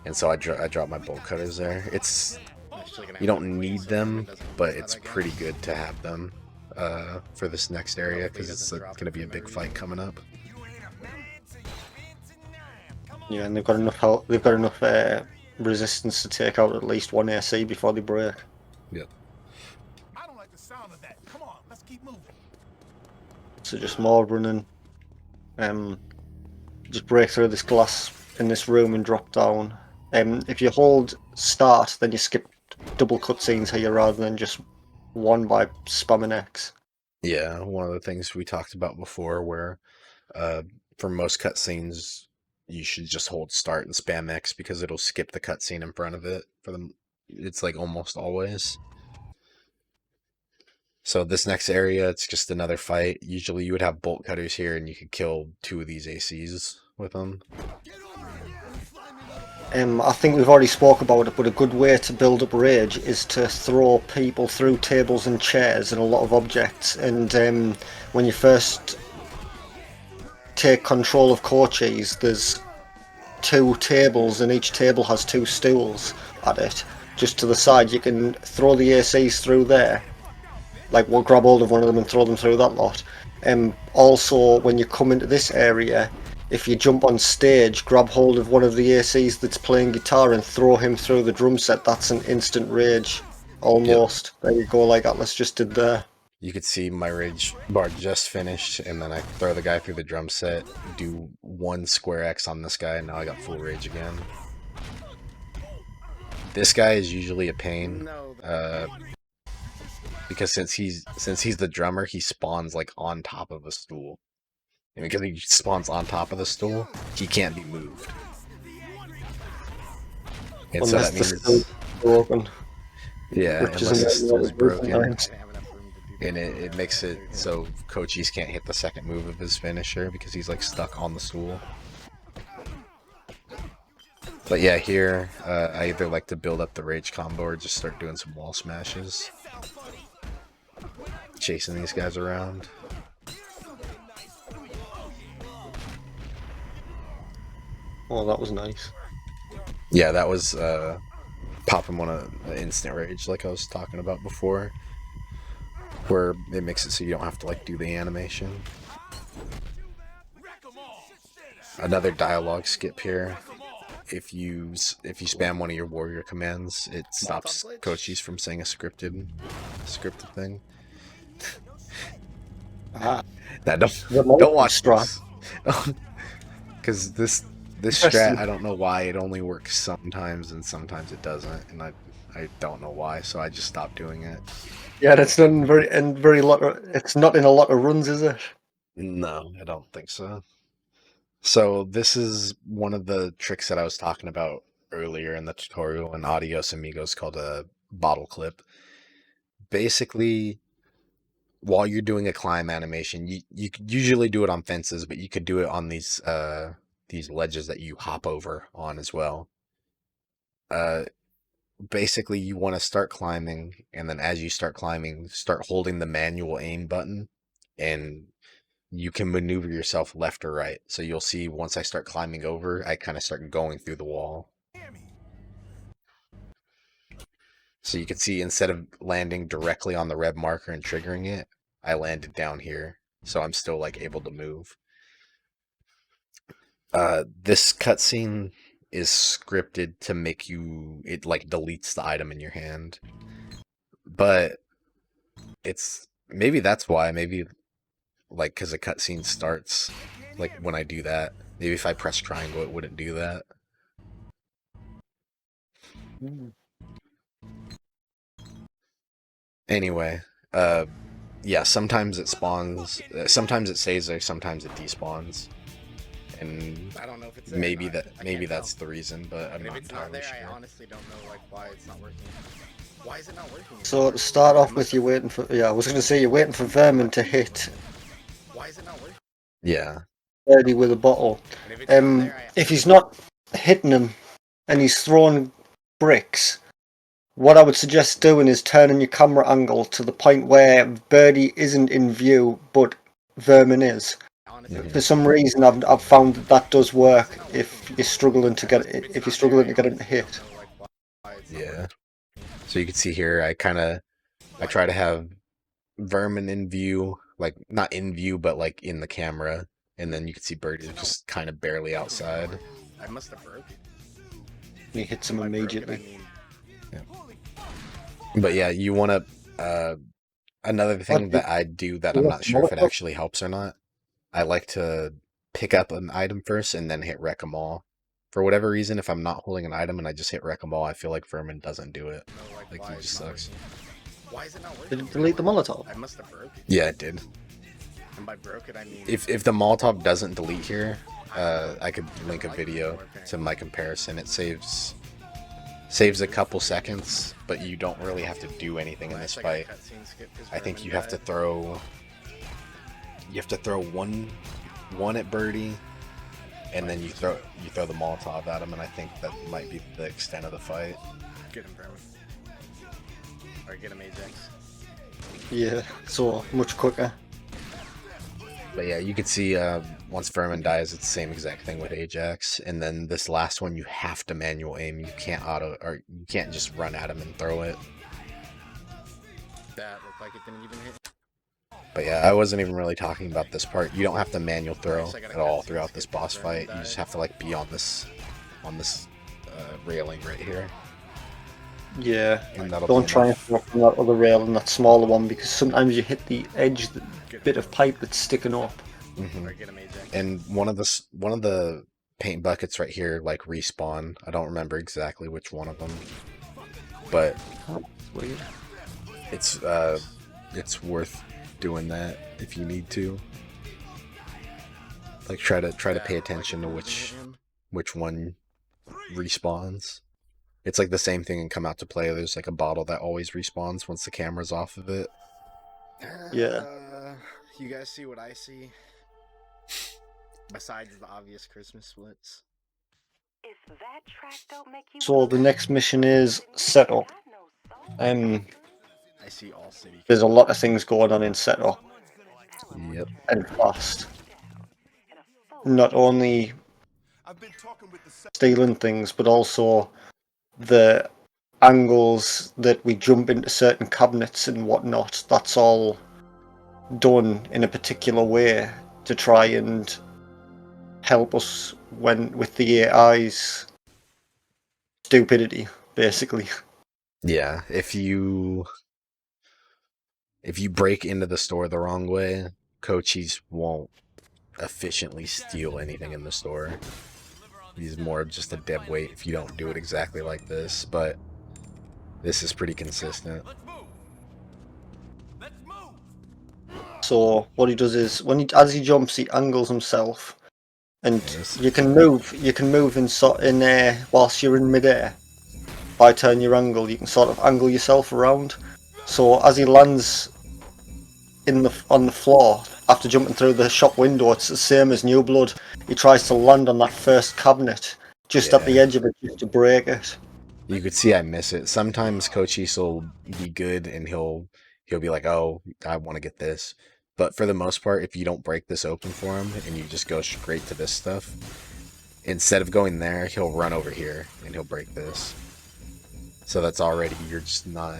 And so I drop my bolt cutters there. It's Actually gonna you have to don't wait need so them, Furman doesn't but miss it's that again. pretty good to have them for this next area Hopefully because he it's doesn't drop going to it be a for no big fight reason. coming up. Yeah, and they've got enough help. They've got enough resistance to take out at least one AC before they break. Yep. I don't like the sound of that. Come on, let's keep moving. So just more running. Just break through this glass in this room and drop down. If you hold start, then you skip double cutscenes here rather than just one by spamming X. Yeah, one of the things we talked about before, where for most cutscenes you should just hold start and spam X because it'll skip the cutscene in front of it for them. It's like almost always. So this next area, it's just another fight. Usually you would have bolt cutters here and you could kill 2 of these ACs with them. I think we've already spoke about it, but a good way to build up rage is to throw people through tables and chairs and a lot of objects. And when you first take control of coaches, there's 2 tables and each table has 2 stools at it. Just to the side, you can throw the ACs through there. Like, we'll grab hold of one of them and throw them through that lot. Also, when you come into this area, if you jump on stage, grab hold of one of the ACs that's playing guitar and throw him through the drum set. That's an instant rage, almost. Yep. There you go, like Atlas just did there. You could see my rage bar just finished, and then I throw the guy through the drum set, do 1 square X on this guy, and now I got full rage again. This guy is usually a pain, because since he's the drummer, he spawns like on top of a stool. And because he spawns on top of the stool, he can't be moved. And so that means broken. Yeah, unless the stool's broken. And it makes it so Cochise can't hit the second move of his finisher because he's like stuck on the stool. But yeah, here I either like to build up the rage combo or just start doing some wall smashes. Chasing these guys around. Oh, that was nice. Yeah, that was popping one of the instant rage like I was talking about before. Where it makes it so you don't have to like do the animation. Another dialogue skip here. If you spam one of your warrior commands, it stops Cochise from saying a scripted thing. Don't watch this. Because this strat, I don't know why it only works sometimes and sometimes it doesn't, and I don't know why, so I just stopped doing it. Yeah, that's not it's not in a lot of runs, is it? No, I don't think so. So this is one of the tricks that I was talking about earlier in the tutorial in Adios Amigos called a bottle clip. Basically, while you're doing a climb animation, you usually do it on fences, but you could do it on these ledges that you hop over on as well. Basically, you want to start climbing, and then as you start climbing, start holding the manual aim button, and you can maneuver yourself left or right. So you'll see once I start climbing over, I kind of start going through the wall. So you can see instead of landing directly on the red marker and triggering it, I landed down here. So I'm still like able to move. This cutscene is scripted to make it like deletes the item in your hand. But maybe that's why, maybe like because the cutscene starts like when I do that. Maybe if I press triangle, it wouldn't do that. Anyway, yeah, sometimes it spawns, sometimes it stays there, sometimes it despawns. And I don't know if it's maybe that's the reason, but I'm if not it's not entirely there, sure. I honestly don't know like why it's not working. Why is it not working? So to start off with, you're waiting for I was going to say you're waiting for Vermin to hit. Why is it not working? Yeah. Birdie with a bottle. If he's not hitting him and he's throwing bricks, what I would suggest doing is turning your camera angle to the point where Birdie isn't in view, but Vermin is. For some reason, I've found that does work if you're struggling to get him to hit. Yeah. So you can see here, I try to have Vermin in view, like not in view, but like in the camera, and then you can see Birdie just kind of barely outside. I must have broken. He hits him immediately. Yeah. But yeah, you want to. Another thing that I do that I'm not sure if it actually helps or not. I like to pick up an item first and then hit wreck 'em all. For whatever reason, if I'm not holding an item and I just hit wreck 'em all, I feel like Vermin doesn't do it. Like he just sucks. Why is it not working? Did it delete the Molotov? I must have broken. Yeah, it did. And by broke it, I mean if the Molotov doesn't delete here, I could link a video to my comparison. It saves Saves a couple seconds, but you don't really have to do anything in this Nice, I got a fight. cutscene skip 'cause I think Vermin you have to died. throw one at Birdie, and then you throw the Molotov at him, and I think that might be the extent of the fight. Get him, Vermin. Or get him, Ajax. Yeah, so much quicker. But yeah, you can see once Vermin dies, it's the same exact thing with Ajax, and then this last one you have to manual aim. You can't you can't just run at him and throw it. That looked like it didn't even hit. But yeah, I wasn't even really talking about this part. You don't have to manual throw at all throughout this boss fight. You just have to like be on this railing right here. Yeah, And that'll don't be try and enough. throw from that other rail and that smaller one, because sometimes you hit the edge, the bit of pipe that's sticking up. Or get him, Ajax. And one of the paint buckets right here like respawn. I don't remember exactly which one of them, but Weird. it's worth doing that if you need to. Like try to pay attention to which one respawns. It's like the same thing in Come Out to Play. There's like a bottle that always respawns once the camera's off of it. Yeah. You guys see what I see? Besides the obvious Christmas splits. If that track don't make you So the next mission is setup. I see all city. There's a lot of things going on in setup, Yep. and fast. Not only I've been talking with the stealing things, but also the angles that we jump into certain cabinets and whatnot. That's all done in a particular way to try and help us with the AI's stupidity, basically. Yeah, if you break into the store the wrong way, Cochise won't efficiently steal anything in the store. He's more of just a dead weight if you don't do it exactly like this, but this is pretty consistent. So what he does is as he jumps, he angles himself, and Yes. you can move in air whilst you're in midair. By turning your angle, you can sort of angle yourself around. So as he lands on the floor after jumping through the shop window, it's the same as New Blood. He tries to land on that first cabinet just at the Yeah. edge of it, just to break it. You could see I miss it. Sometimes Cochise will be good and he'll be like, "Oh, I want to get this." But for the most part, if you don't break this open for him and you just go straight to this stuff, instead of going there, he'll run over here and he'll break this. So that's already, you're just not,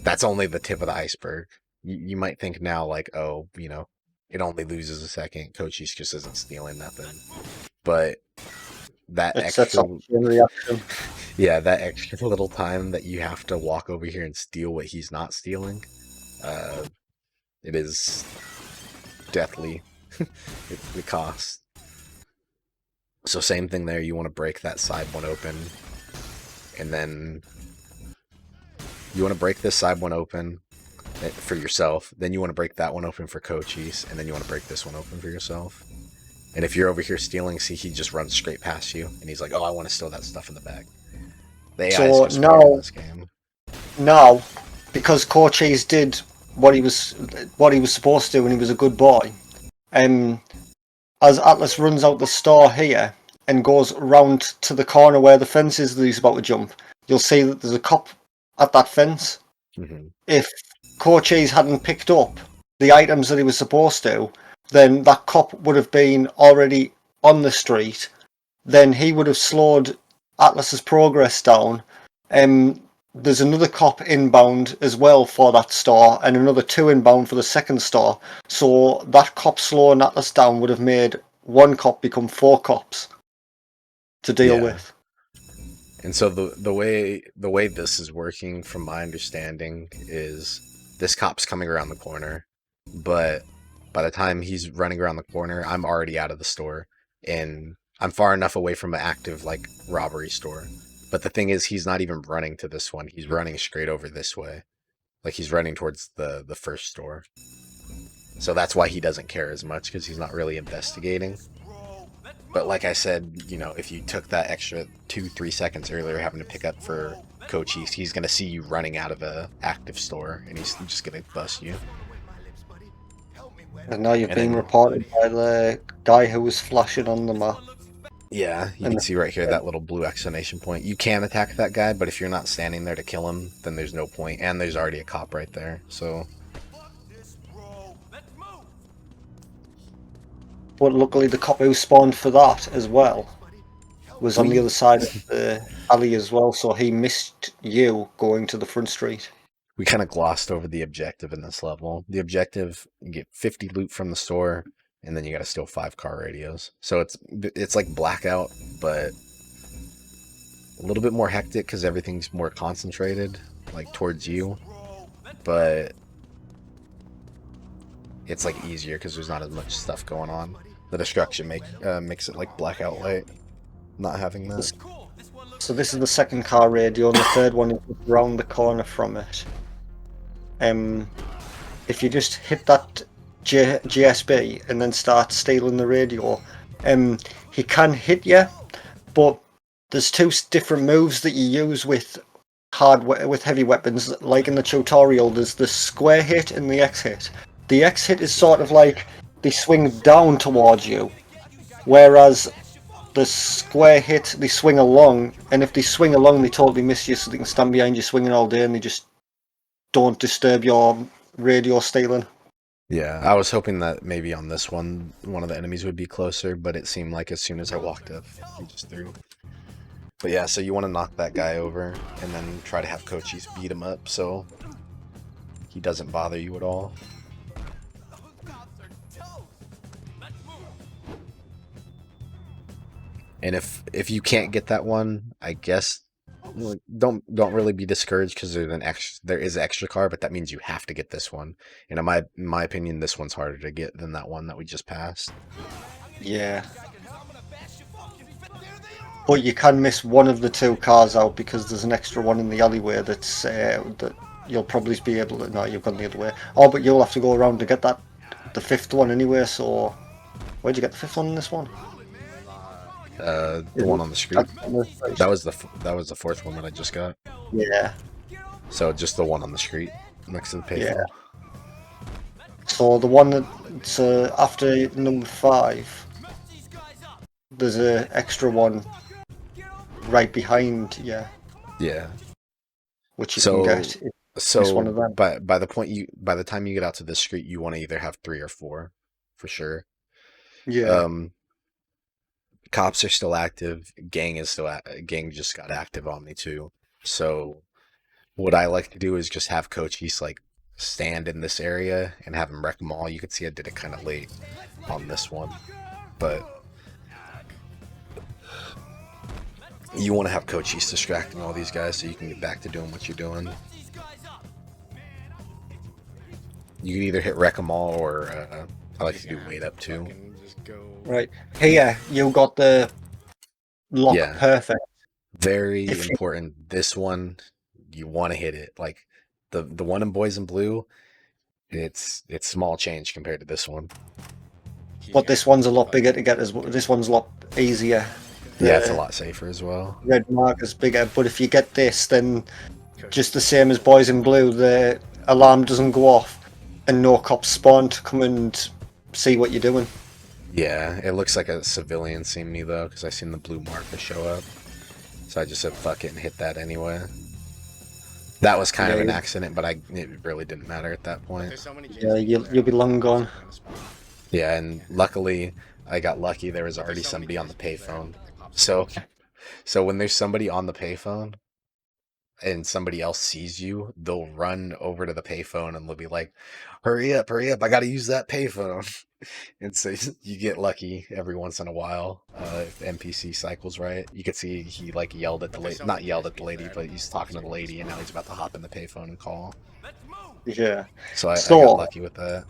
that's only the tip of the iceberg. You might think now like, oh, it only loses a second. Cochise just isn't stealing nothing. But that It sets extra, off a chain reaction. yeah, that extra little time that you have to walk over here and steal what he's not stealing, it is deathly. The cost. So same thing there. You want to break that side one open, and then you want to break this side one open for yourself. Then you want to break that one open for Cochise, and then you want to break this one open for yourself. And if you're over here stealing, see, he just runs straight past you, and he's like, "Oh, I want to steal that stuff in the back." The AI is So just weird in this game. Now, because Cochise did what he was supposed to do when he was a good boy, as Atlas runs out the store here and goes round to the corner where the fence is that he's about to jump, you'll see that there's a cop at that fence. Mm-hmm. If Cochise hadn't picked up the items that he was supposed to, then that cop would have been already on the street. Then he would have slowed Atlas's progress down. There's another cop inbound as well for that store, and another 2 inbound for the second store. So that cop slowing Atlas down would have made one cop become 4 cops to deal with. And so the way this is working, from my understanding, is this cop's coming around the corner, but by the time he's running around the corner, I'm already out of the store, and I'm far enough away from an active like robbery store. But the thing is, he's not even running to this one. He's running straight over this way, like he's running towards the first store. So that's why he doesn't care as much, because he's not really investigating. But like I said, you know, if you took that extra 2-3 seconds earlier having to pick up for Cochise, he's gonna see you running out of a active store, and he's just gonna bust you. And now you've And been then, reported by the guy who was flashing on the map. yeah, you And can see right here that little blue exclamation point. You can attack that guy, but if you're not standing there to kill him, then there's no point. And there's already a cop right there, so... But luckily the cop who spawned for that as well was on the other side of the alley as well, so he missed you going to the front street. We kind of glossed over the objective in this level. The objective, you get 50 loot from the store, and then you gotta steal 5 car radios. So it's like Blackout, but a little bit more hectic because everything's more concentrated, like towards you. But it's like easier because there's not as much stuff going on. The destruction makes it like Blackout light, not having that. So this is the second car radio, and the third one is around the corner from it. If you just hit that GSB and then start stealing the radio, he can hit you, but there's 2 different moves that you use with heavy weapons. Like in the tutorial, there's the square hit and the X hit. The X hit is sort of like they swing down towards you, whereas the square hit, they swing along, and if they swing along, they totally miss you, so they can stand behind you swinging all day, and they just don't disturb your radio stealing. Yeah, I was hoping that maybe on this one of the enemies would be closer, but it seemed like as soon as I walked up, he just threw. But yeah, so you want to knock that guy over, and then try to have Cochise beat him up, so he doesn't bother you at all. And if you can't get that one, I guess don't really be discouraged because there is an extra car, but that means you have to get this one. And in my opinion, this one's harder to get than that one that we just passed. Yeah. But you can miss one of the 2 cars out because there's an extra one in the alleyway that's that you'll probably be able to. No, you've gone the other way. Oh, but you'll have to go around to get the 5th one anyway. So where'd you get the 5th one in this one? The one on the street. That was the 4th one that I just got. Yeah. So just the one on the street next to the payphone. Yeah. So the one that's after number 5, there's an extra one right behind. Yeah. Yeah. Which you can get. So one of them. by the time you get out to this street, you want to either have 3 or 4, for sure. Yeah. Cops are still active. Gang just got active on me too. So what I like to do is just have Cochise like stand in this area and have him wreck them all. You can see I did it kind of late on this one, but you want to have Cochise distracting all these guys so you can get back to doing what you're doing. You can either hit wreck them all or I like to do wait up too. Right. Here, you got the lock perfect. Very important. This one, you want to hit it. Like the one in Boys in Blue, it's small change compared to this one. But this one's a lot bigger to get as well. This one's a lot easier. Yeah, it's a lot safer as well. Red marker's bigger, but if you get this, then just the same as Boys in Blue, the alarm doesn't go off and no cops spawn to come and see what you're doing. Yeah, it looks like a civilian seen me though, because I seen the blue marker show up. So I just said fuck it and hit that anyway. That was kind of an accident, but it really didn't matter at that point. Yeah, you'll be long gone. Yeah, and luckily I got lucky. There was already somebody on the payphone. So when there's somebody on the payphone and somebody else sees you, they'll run over to the payphone and they'll be like, hurry up, I gotta use that payphone. And so you get lucky every once in a while. If the NPC cycles right, you could see he like yelled at the lady, not yelled at the lady, but he's talking to the lady, and now he's about to hop in the payphone and call. Yeah. So I got lucky with that.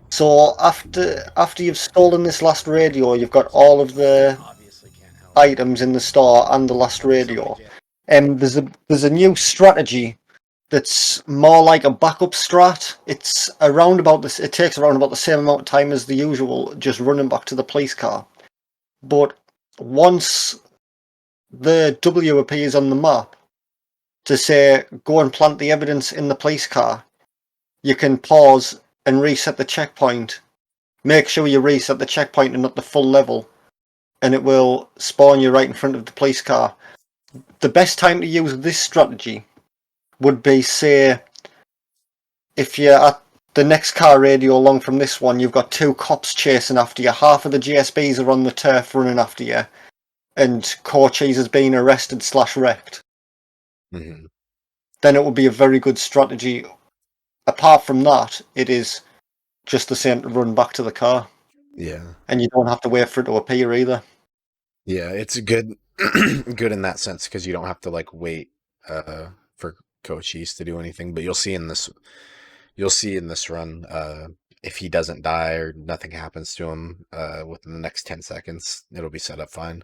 So after you've stolen this last radio, you've got all of the items in the store and the last radio. There's a new strategy that's more like a backup strat. It's around about this. It takes around about the same amount of time as the usual, just running back to the police car. But once the W appears on the map to say go and plant the evidence in the police car, you can pause and reset the checkpoint. Make sure you reset the checkpoint and not the full level, and it will spawn you right in front of the police car. The best time to use this strategy would be, say, if you're at the next car radio along from this one, you've got two cops chasing after you. Half of the GSBs are on the turf running after you, and Cochise has been arrested/wrecked. Mm-hmm. Then it would be a very good strategy. Apart from that, it is just the same to run back to the car. Yeah. And you don't have to wait for it to appear either. Yeah, it's good good in that sense because you don't have to like wait for Cochise to do anything. But you'll see in this run, if he doesn't die or nothing happens to him within the next 10 seconds, it'll be set up fine.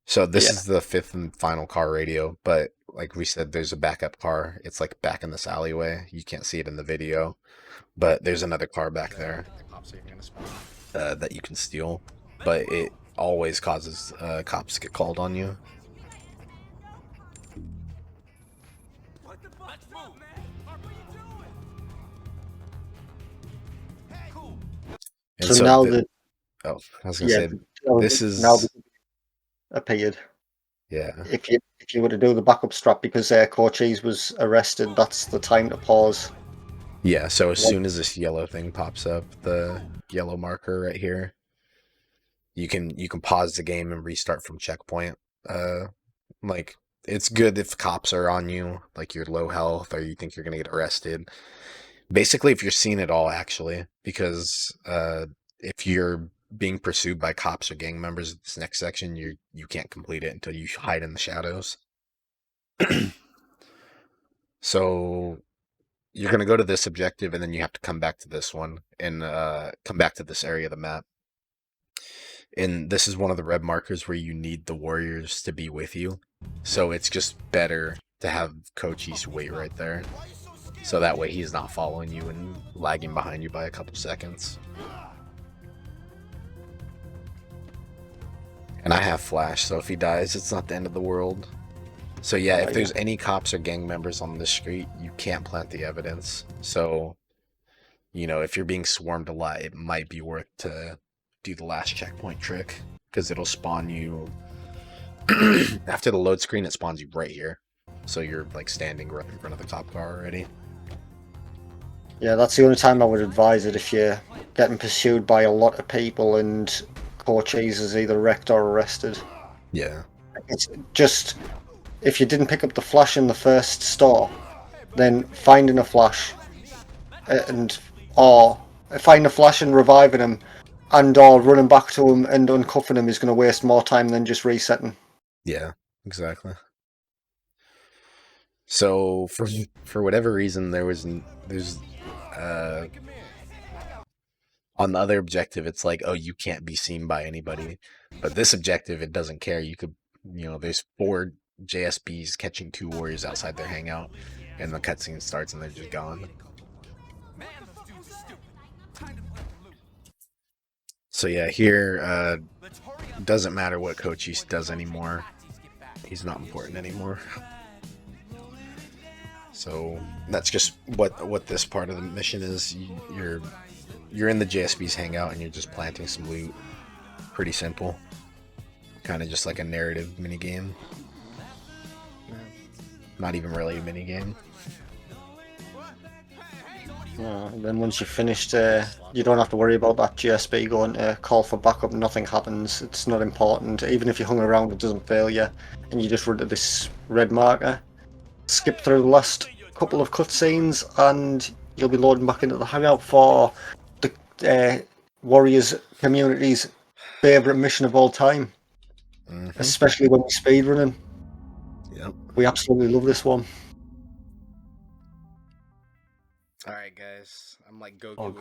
So this is the fifth and final car radio, but like we said, there's a backup car. It's like back in this alleyway. You can't see it in the video, but there's another car back there that you can steal. But it always causes cops to get called on you. What the fuck? Let's move, man. What are you doing? Hey, cool. And So now I was gonna say this is now appeared. Yeah. If you were to do the backup strap because Cochise was arrested, that's the time to pause. Yeah, so as soon as this yellow thing pops up, the yellow marker right here, you can pause the game and restart from checkpoint. Like it's good if cops are on you, like you're low health or you think you're gonna get arrested. Basically, if you're seeing it all, actually, because if you're being pursued by cops or gang members, this next section you can't complete it until you hide in the shadows. So you're going to go to this objective and then you have to come back to this one and come back to this area of the map. And this is one of the red markers where you need the warriors to be with you. So it's just better to have Cochise wait right there. So that way he's not following you and lagging behind you by a couple seconds. And I have flash, so if he dies, it's not the end of the world. So yeah, if there's any cops or gang members on the street, you can't plant the evidence. So, you know, if you're being swarmed a lot, it might be worth to do the last checkpoint trick, because it'll spawn you after the load screen. It spawns you right here, so you're like standing right in front of the cop car already. Yeah, that's the only time I would advise it, if you're getting pursued by a lot of people and Cochise is either wrecked or arrested. Yeah, it's just, if you didn't pick up the flash in the first store, then finding a flash or finding a flash and reviving him and or running back to him and uncuffing him is going to waste more time than just resetting. Yeah, exactly. So for whatever reason, there's on the other objective, it's like, oh, you can't be seen by anybody. But this objective, it doesn't care. You could, you know, there's 4 JSBs catching 2 warriors outside their hangout, and the cutscene starts and they're just gone. So yeah, here, doesn't matter what Cochise does anymore. He's not important anymore. So that's just what this part of the mission is. You're in the JSB's hangout and you're just planting some loot. Pretty simple. Kind of just like a narrative mini game. Not even really a mini game. Then once you've finished, you don't have to worry about that GSB going to call for backup. Nothing happens. It's not important. Even if you hung around, it doesn't fail you. And you just run to this red marker, skip through the last couple of cutscenes, and you'll be loading back into the hangout for the Warriors community's favourite mission of all time. Mm-hmm. Especially when we're speedrunning. Yep. We absolutely love this one. Alright guys, I'm like Goku with